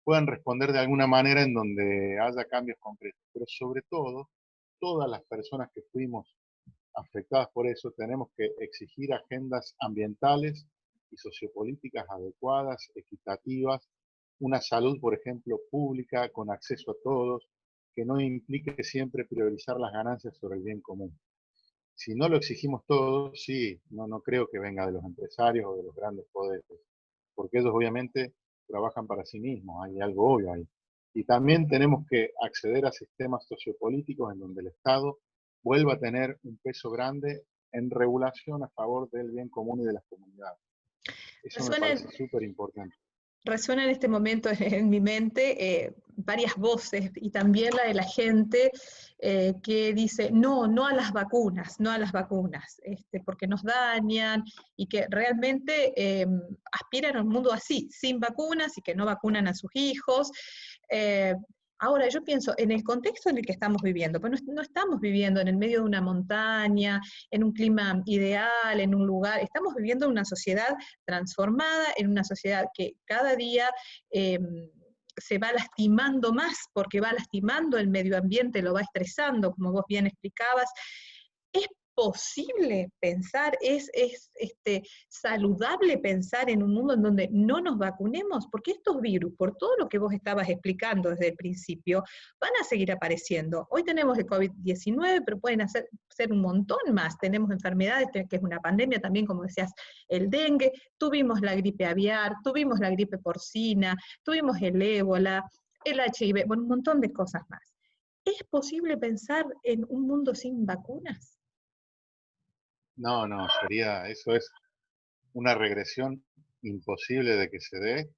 B: puedan responder de alguna manera en donde haya cambios concretos. Pero sobre todo, todas las personas que fuimos afectadas por eso tenemos que exigir agendas ambientales y sociopolíticas adecuadas, equitativas, una salud, por ejemplo, pública, con acceso a todos, que no implique siempre priorizar las ganancias sobre el bien común. Si no lo exigimos todos, sí, no creo que venga de los empresarios o de los grandes poderes, porque ellos obviamente trabajan para sí mismos, hay algo obvio ahí. Y también tenemos que acceder a sistemas sociopolíticos en donde el Estado vuelva a tener un peso grande en regulación a favor del bien común y de las comunidades. Eso me
A: Resuena,
B: parece súper importante.
A: resuena en este momento en mi mente varias voces y también la de la gente que dice no, no a las vacunas, no a las vacunas, porque nos dañan y que realmente aspiran a un mundo así, sin vacunas y que no vacunan a sus hijos. Ahora, yo pienso, en el contexto en el que estamos viviendo, pues no estamos viviendo en el medio de una montaña, en un clima ideal, en un lugar, estamos viviendo en una sociedad transformada, en una sociedad que cada día se va lastimando más porque va lastimando el medio ambiente, lo va estresando, como vos bien explicabas. ¿Es posible pensar, saludable pensar en un mundo en donde no nos vacunemos, porque estos virus, por todo lo que vos estabas explicando desde el principio, van a seguir apareciendo. Hoy tenemos el COVID-19, pero pueden ser un montón más. Tenemos enfermedades, que es una pandemia también, como decías, el dengue, tuvimos la gripe aviar, tuvimos la gripe porcina, tuvimos el ébola, el HIV, bueno, un montón de cosas más. ¿Es posible pensar en un mundo sin vacunas?
B: No, no, eso es una regresión imposible de que se dé,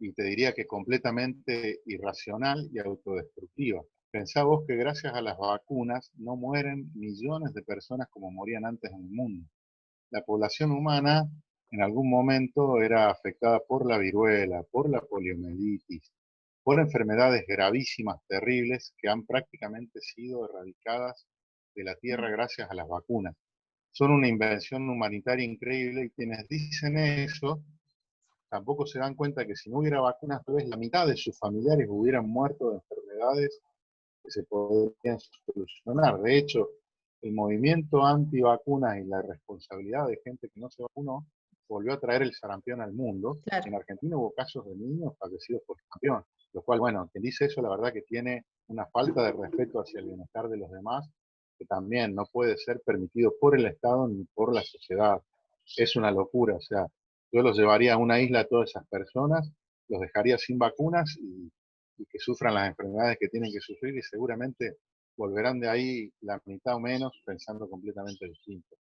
B: y te diría que completamente irracional y autodestructiva. Pensá vos que gracias a las vacunas no mueren millones de personas como morían antes en el mundo. La población humana en algún momento era afectada por la viruela, por la poliomielitis, por enfermedades gravísimas, terribles, que han prácticamente sido erradicadas de la Tierra gracias a las vacunas. Son una invención humanitaria increíble, y quienes dicen eso tampoco se dan cuenta que si no hubiera vacunas, tal vez la mitad de sus familiares hubieran muerto de enfermedades que se podrían solucionar. De hecho, el movimiento antivacunas y la responsabilidad de gente que no se vacunó volvió a traer el sarampión al mundo.
A: Claro.
B: En Argentina hubo casos de niños fallecidos por sarampión, lo cual, bueno, quien dice eso, la verdad que tiene una falta de respeto hacia el bienestar de los demás, que también no puede ser permitido por el Estado ni por la sociedad. Es una locura, o sea, yo los llevaría a una isla a todas esas personas, los dejaría sin vacunas y que sufran las enfermedades que tienen que sufrir, y seguramente volverán de ahí la mitad o menos pensando completamente distinto.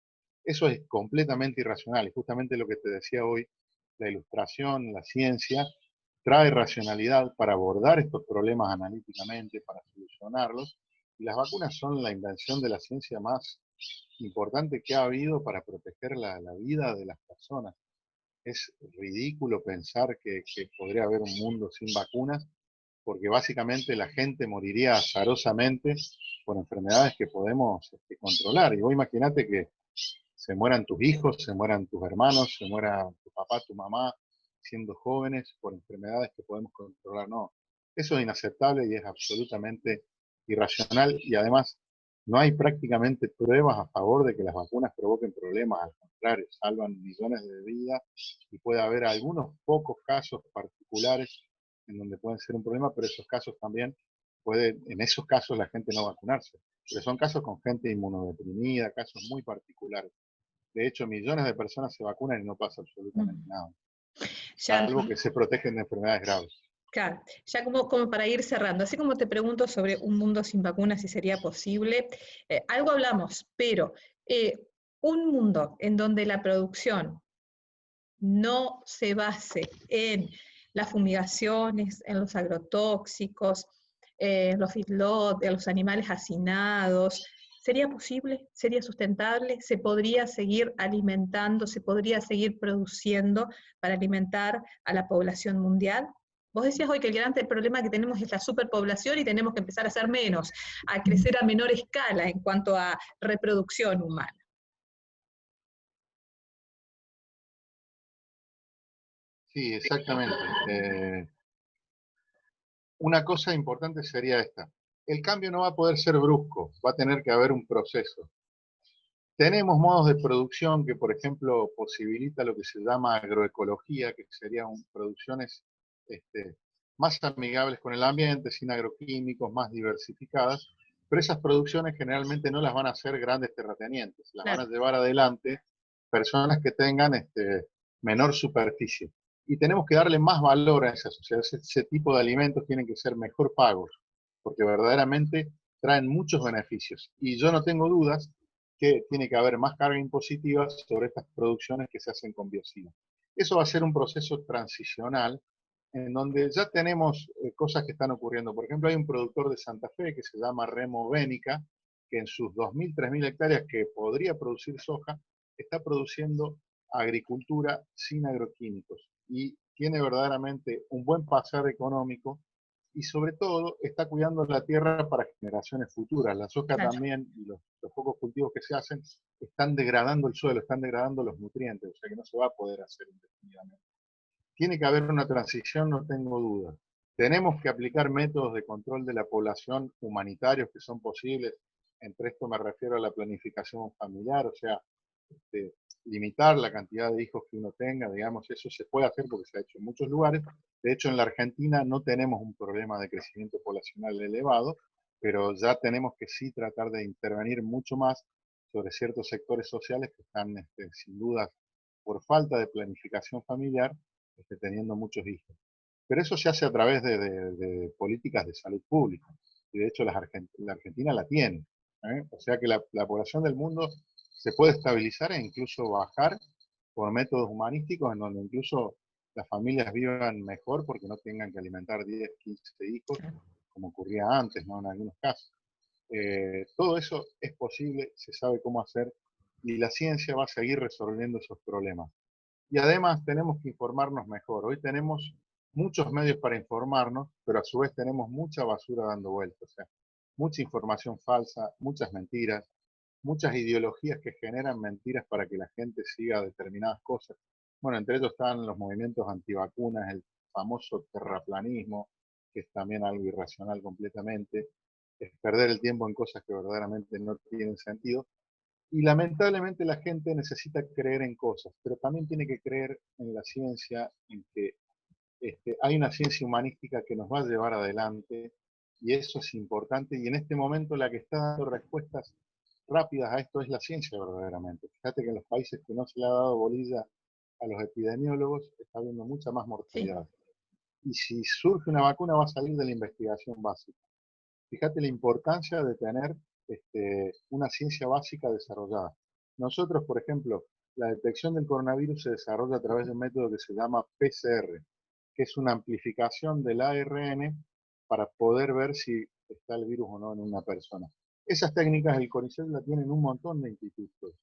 B: Eso es completamente irracional, y justamente lo que te decía hoy, la ilustración, la ciencia, trae racionalidad para abordar estos problemas analíticamente, para solucionarlos, y las vacunas son la invención de la ciencia más importante que ha habido para proteger la vida de las personas. Es ridículo pensar que podría haber un mundo sin vacunas, porque básicamente la gente moriría azarosamente por enfermedades que podemos controlar. Y vos imaginate que se mueran tus hijos, se mueran tus hermanos, se muera tu papá, tu mamá, siendo jóvenes, por enfermedades que podemos controlar. No, eso es inaceptable y es absolutamente irracional, y además no hay prácticamente pruebas a favor de que las vacunas provoquen problemas. Al contrario, salvan millones de vidas, y puede haber algunos pocos casos particulares en donde pueden ser un problema, pero esos casos también en esos casos la gente no vacunarse. Pero son casos con gente inmunodeprimida, casos muy particulares. De hecho, millones de personas se vacunan y no pasa absolutamente nada,
A: Ya,
B: salvo que se protegen de enfermedades graves.
A: claro, ya como para ir cerrando, así como te pregunto sobre un mundo sin vacunas, si sería posible, algo hablamos, pero un mundo en donde la producción no se base en las fumigaciones, en los agrotóxicos, en los feedlot, en los animales hacinados, ¿sería posible? ¿Sería sustentable? ¿Se podría seguir alimentando? ¿Se podría seguir produciendo para alimentar a la población mundial? Vos decías hoy que el gran problema que tenemos es la superpoblación, y tenemos que empezar a hacer menos, a crecer a menor escala en cuanto a reproducción humana.
B: Sí, exactamente. Una cosa importante sería esta. El cambio no va a poder ser brusco, va a tener que haber un proceso. Tenemos modos de producción que, por ejemplo, posibilita lo que se llama agroecología, que serían producciones más amigables con el ambiente, sin agroquímicos, más diversificadas, pero esas producciones generalmente no las van a hacer grandes terratenientes, las van
A: Claro.
B: a llevar adelante personas que tengan menor superficie. Y tenemos que darle más valor a esa sociedad. Ese tipo de alimentos tienen que ser mejor pagos, porque verdaderamente traen muchos beneficios. Y yo no tengo dudas que tiene que haber más carga impositiva sobre estas producciones que se hacen con biocidas. Eso va a ser un proceso transicional en donde ya tenemos cosas que están ocurriendo. Por ejemplo, hay un productor de Santa Fe que se llama Remo Bénica, que en sus 2.000, 3.000 hectáreas que podría producir soja, está produciendo agricultura sin agroquímicos, y tiene verdaderamente un buen pasar económico, y sobre todo está cuidando la tierra para generaciones futuras. La soja
A: Claro.
B: también, y los pocos cultivos que se hacen, están degradando el suelo, están degradando los nutrientes, o sea que no se va a poder hacer indefinidamente. Tiene que haber una transición, no tengo duda. Tenemos que aplicar métodos de control de la población humanitarios que son posibles entre esto me refiero a la planificación familiar, o sea, este, limitar la cantidad de hijos que uno tenga, digamos, eso se puede hacer porque se ha hecho en muchos lugares. De hecho, en la Argentina no tenemos un problema de crecimiento poblacional elevado, pero ya tenemos que sí tratar de intervenir mucho más sobre ciertos sectores sociales que están, sin duda, por falta de planificación familiar, teniendo muchos hijos. Pero eso se hace a través de políticas de salud pública. Y de hecho la Argentina la tiene. O sea que la población del mundo se puede estabilizar e incluso bajar por métodos humanísticos en donde incluso las familias vivan mejor porque no tengan que alimentar 10, 15 hijos, como ocurría antes, ¿no? En algunos casos. Todo eso es posible, se sabe cómo hacer y la ciencia va a seguir resolviendo esos problemas. Y además tenemos que informarnos mejor. Hoy tenemos muchos medios para informarnos, pero a su vez tenemos mucha basura dando vueltas. O sea, mucha información falsa, muchas mentiras, muchas ideologías que generan mentiras para que la gente siga determinadas cosas. Bueno, entre ellos están los movimientos antivacunas, el famoso terraplanismo, que es también algo irracional completamente, es perder el tiempo en cosas que verdaderamente no tienen sentido. Y lamentablemente la gente necesita creer en cosas, pero también tiene que creer en la ciencia, en que hay una ciencia humanística que nos va a llevar adelante, y eso es importante, y en este momento la que está dando respuestas rápidas a esto es la ciencia verdaderamente. Fíjate que en los países que no se le ha dado bolilla a los epidemiólogos está habiendo mucha más
A: Sí.
B: mortalidad. Y si surge una vacuna va a salir de la investigación básica. Fíjate la importancia de tener una ciencia básica desarrollada. Nosotros, por ejemplo, la detección del coronavirus se desarrolla a través de un método que se llama PCR, que es una amplificación del ARN para poder ver si está el virus o no en una persona. Esas técnicas el CONICET la tienen un montón de institutos.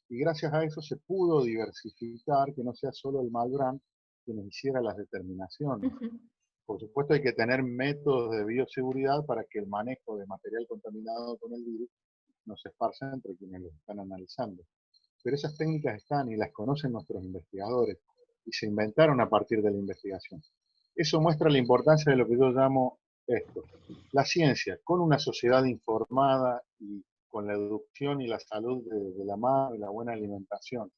B: Y gracias a eso se pudo diversificar, que no sea solo el Malbrán quien hiciera las determinaciones.
A: Ujú.
B: Por supuesto hay que tener métodos de bioseguridad para que el manejo de material contaminado con el virus no se esparza entre quienes lo están analizando. Pero esas técnicas están y las conocen nuestros investigadores y se inventaron a partir de la investigación. Eso muestra la importancia de lo que yo llamo esto, la ciencia, con una sociedad informada y con la educación y la salud de la mano y la buena alimentación,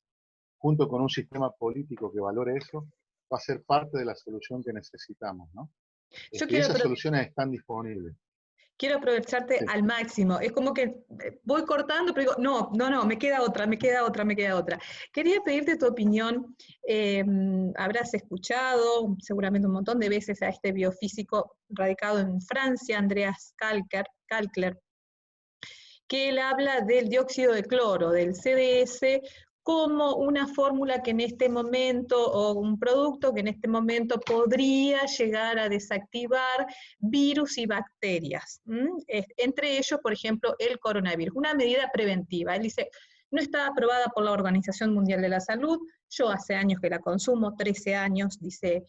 B: junto con un sistema político que valore eso, va a ser parte de la solución que necesitamos, ¿no?
A: Yo
B: Y esas soluciones están disponibles.
A: quiero aprovecharte
B: Sí.
A: al máximo. Es como que voy cortando, pero digo, no, no, no, me queda otra, me queda otra, me queda otra. Quería pedirte tu opinión. Habrás escuchado seguramente un montón de veces a este biofísico radicado en Francia, Andreas Kalkler, que él habla del dióxido de cloro, del CDS, como una fórmula que en este momento, o un producto que en este momento podría llegar a desactivar virus y bacterias. Entre ellos, por ejemplo, el coronavirus, una medida preventiva. Él dice, no está aprobada por la Organización Mundial de la Salud, yo hace años que la consumo, 13 años, dice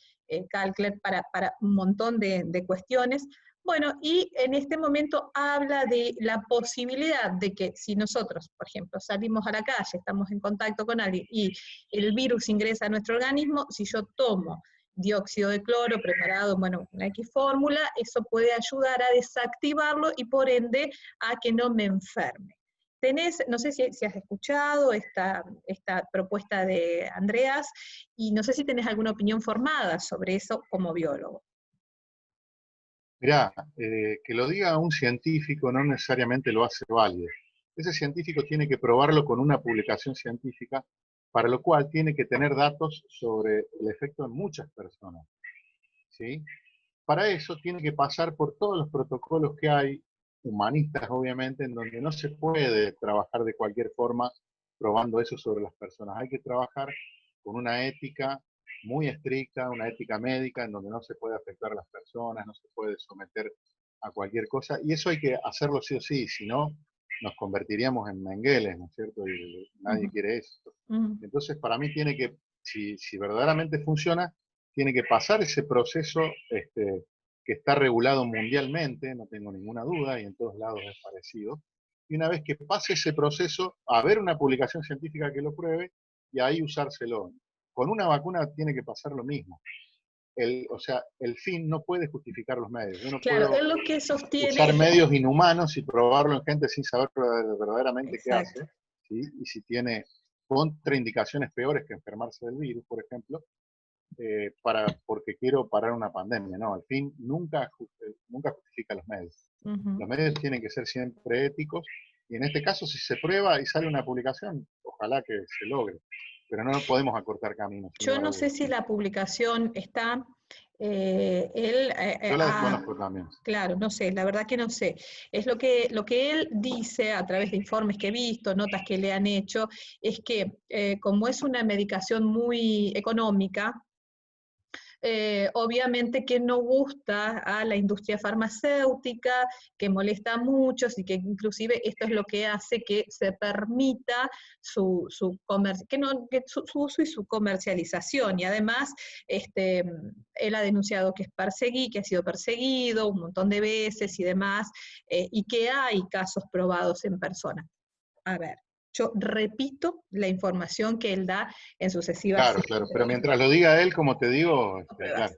A: Kalkler, para un montón de cuestiones. Bueno, y en este momento habla de la posibilidad de que si nosotros, por ejemplo, salimos a la calle, estamos en contacto con alguien y el virus ingresa a nuestro organismo, si yo tomo dióxido de cloro preparado, bueno, una X fórmula, eso puede ayudar a desactivarlo y por ende a que no me enferme. Tenés, no sé si has escuchado esta propuesta de Andreas y no sé si tenés alguna opinión formada sobre eso como biólogo.
B: Mirá, que lo diga un científico no necesariamente lo hace válido. Ese científico tiene que probarlo con una publicación científica, para lo cual tiene que tener datos sobre el efecto en muchas personas, ¿sí? Para eso tiene que pasar por todos los protocolos que hay, humanistas obviamente, en donde no se puede trabajar de cualquier forma probando eso sobre las personas. Hay que trabajar con una ética muy estricta, una ética médica, en donde no se puede afectar a las personas, no se puede someter a cualquier cosa, y eso hay que hacerlo sí o sí, si no nos convertiríamos en mengueles, ¿no es cierto? Y nadie quiere eso. Entonces, para mí tiene que, si verdaderamente funciona, tiene que pasar ese proceso que está regulado mundialmente, no tengo ninguna duda, y en todos lados es parecido. Y una vez que pase ese proceso, haber una publicación científica que lo pruebe y ahí usárselo. Con una vacuna tiene que pasar lo mismo. o sea, el fin no puede justificar los medios. Yo no
A: Claro,
B: puedo
A: él lo que sostiene
B: usar
A: es...
B: medios inhumanos y probarlo en gente sin saber verdaderamente qué
A: Exacto.
B: hace, ¿sí? Y si tiene contraindicaciones peores que enfermarse del virus, por ejemplo, porque quiero parar una pandemia. No, al fin nunca justifica los medios.
A: Ujú.
B: Los medios tienen que ser siempre éticos y en este caso si se prueba y sale una publicación, ojalá que se logre, pero no podemos acortar caminos, sin
A: Yo
B: lugar a
A: no sé
B: dudas.
A: si la publicación está, él
B: Yo la desconozco también.
A: claro, no sé, la verdad que no sé. Es lo que él dice a través de informes que he visto, notas que le han hecho, es que como es una medicación muy económica, obviamente que no gusta a la industria farmacéutica, que molesta a muchos y que inclusive esto es lo que hace que se permita su uso y su comercialización. Y además, él ha denunciado que que ha sido perseguido un montón de veces y demás, y que hay casos probados en persona. A ver, yo repito la información que él da en sucesivas
B: Claro, claro, pero mientras lo diga él, como te digo,
A: pruebas.
B: claro,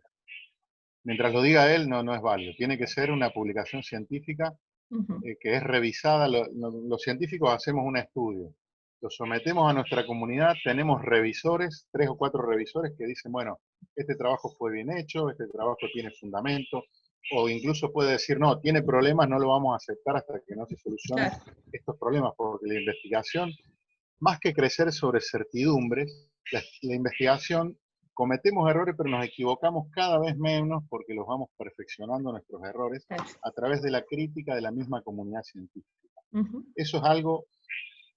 B: mientras lo diga él no es válido. Tiene que ser una publicación científica
A: Ujú.
B: que es revisada. Los científicos hacemos un estudio, lo sometemos a nuestra comunidad, tenemos revisores, 3 o 4 revisores que dicen, bueno, este trabajo fue bien hecho, este trabajo tiene fundamento, o incluso puede decir, no, tiene problemas, no lo vamos a aceptar hasta que no se solucionen
A: Claro.
B: estos problemas, porque la investigación, más que crecer sobre certidumbres, la investigación, cometemos errores, pero nos equivocamos cada vez menos porque los vamos perfeccionando nuestros errores a través de la crítica de la misma comunidad científica.
A: Ujú.
B: Eso es algo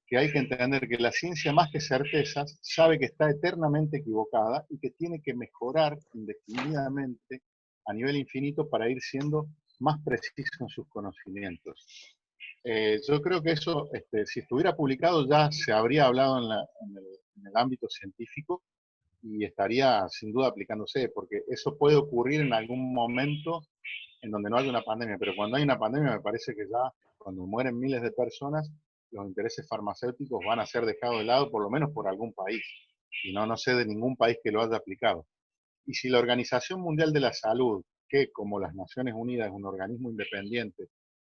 B: que hay que entender, que la ciencia más que certezas sabe que está eternamente equivocada y que tiene que mejorar indefinidamente a nivel infinito para ir siendo más preciso en sus conocimientos. Yo creo que eso, si estuviera publicado ya se habría hablado en el ámbito científico y estaría sin duda aplicándose, porque eso puede ocurrir en algún momento en donde no hay una pandemia, pero cuando hay una pandemia me parece que ya cuando mueren miles de personas, los intereses farmacéuticos van a ser dejados de lado por lo menos por algún país, y no sé de ningún país que lo haya aplicado. Y si la Organización Mundial de la Salud, que como las Naciones Unidas es un organismo independiente,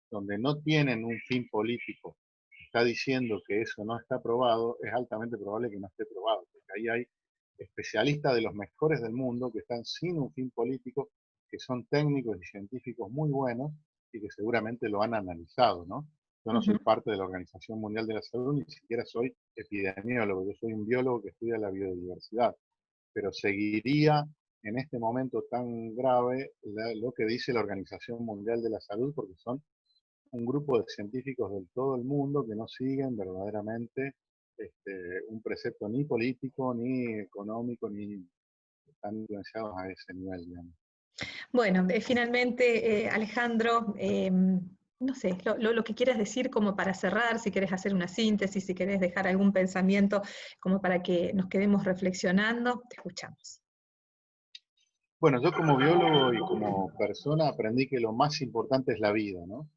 B: donde no tienen un fin político, está diciendo que eso no está probado, es altamente probable que no esté probado, porque ahí hay especialistas de los mejores del mundo que están sin un fin político, que son técnicos y científicos muy buenos y que seguramente lo han analizado, ¿no? Yo no soy
A: Ujú.
B: parte de la Organización Mundial de la Salud, ni siquiera soy epidemiólogo, yo soy un biólogo que estudia la biodiversidad, pero seguiría en este momento tan grave lo que dice la Organización Mundial de la Salud, porque son un grupo de científicos de todo el mundo que no siguen verdaderamente un precepto ni político, ni económico, ni están influenciados a ese nivel, digamos.
A: Bueno, finalmente, Alejandro, no sé, lo que quieras decir como para cerrar, si quieres hacer una síntesis, si quieres dejar algún pensamiento como para que nos quedemos reflexionando, te escuchamos.
B: Bueno, yo como biólogo y como persona aprendí que lo más importante es la vida, ¿no?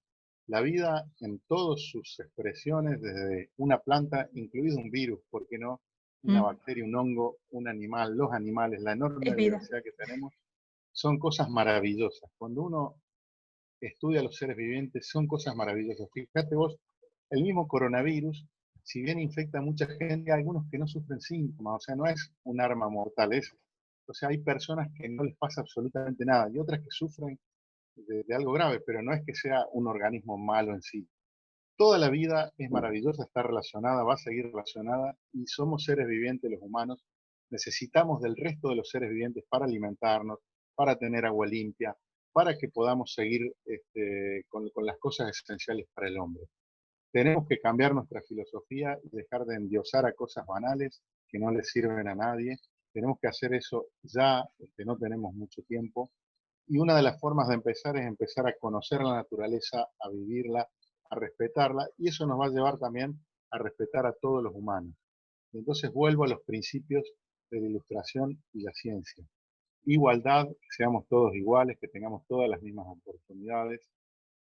B: La vida en todas sus expresiones, desde una planta, incluido un virus, ¿por qué no? Una
A: Mm.
B: bacteria, un hongo, un animal, los animales, la
A: Es
B: enorme
A: vida.
B: diversidad que tenemos, son cosas maravillosas. Cuando uno estudia a los seres vivientes, son cosas maravillosas. Fíjate vos, el mismo coronavirus, si bien infecta a mucha gente, hay algunos que no sufren síntomas, o sea, no es un arma mortal, o sea, hay personas que no les pasa absolutamente nada y otras que sufren de algo grave, pero no es que sea un organismo malo en sí. Toda la vida es maravillosa, está relacionada, va a seguir relacionada y somos seres vivientes los humanos. Necesitamos del resto de los seres vivientes para alimentarnos, para tener agua limpia, para que podamos seguir con las cosas esenciales para el hombre. Tenemos que cambiar nuestra filosofía y dejar de endiosar a cosas banales que no le sirven a nadie. Tenemos que hacer eso ya, no tenemos mucho tiempo. Y una de las formas de empezar es empezar a conocer la naturaleza, a vivirla, a respetarla, y eso nos va a llevar también a respetar a todos los humanos. Y entonces vuelvo a los principios de la ilustración y la ciencia. Igualdad, que seamos todos iguales, que tengamos todas las mismas oportunidades.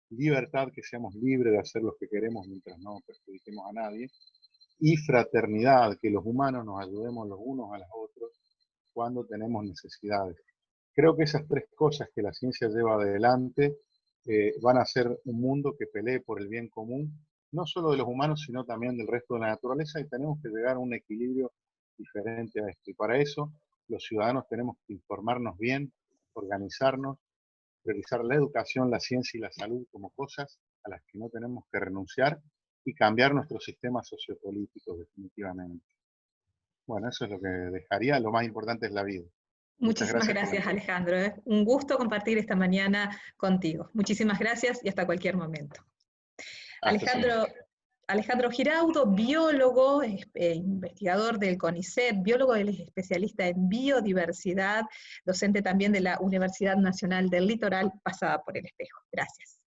B: Libertad, que seamos libres de hacer lo que queremos mientras no perjudiquemos a nadie. Y fraternidad, que los humanos nos ayudemos los unos a los otros cuando tenemos necesidades. Creo que esas tres cosas que la ciencia lleva adelante van a ser un mundo que pelee por el bien común, no solo de los humanos, sino también del resto de la naturaleza, y tenemos que llegar a un equilibrio diferente a esto. Y para eso los ciudadanos tenemos que informarnos bien, organizarnos, priorizar la educación, la ciencia y la salud como cosas a las que no tenemos que renunciar y cambiar nuestros sistemas sociopolíticos definitivamente. Bueno, eso es lo que dejaría. Lo más importante es la vida. Muchas
A: Muchísimas
B: gracias por la
A: gracias,
B: entrevista.
A: Alejandro. Un gusto compartir esta mañana contigo. Muchísimas gracias y hasta cualquier momento.
B: Hasta siempre.
A: Alejandro Giraudo, biólogo, investigador del CONICET, biólogo, él es especialista en biodiversidad, docente también de la Universidad Nacional del Litoral, pasada por el Espejo. Gracias.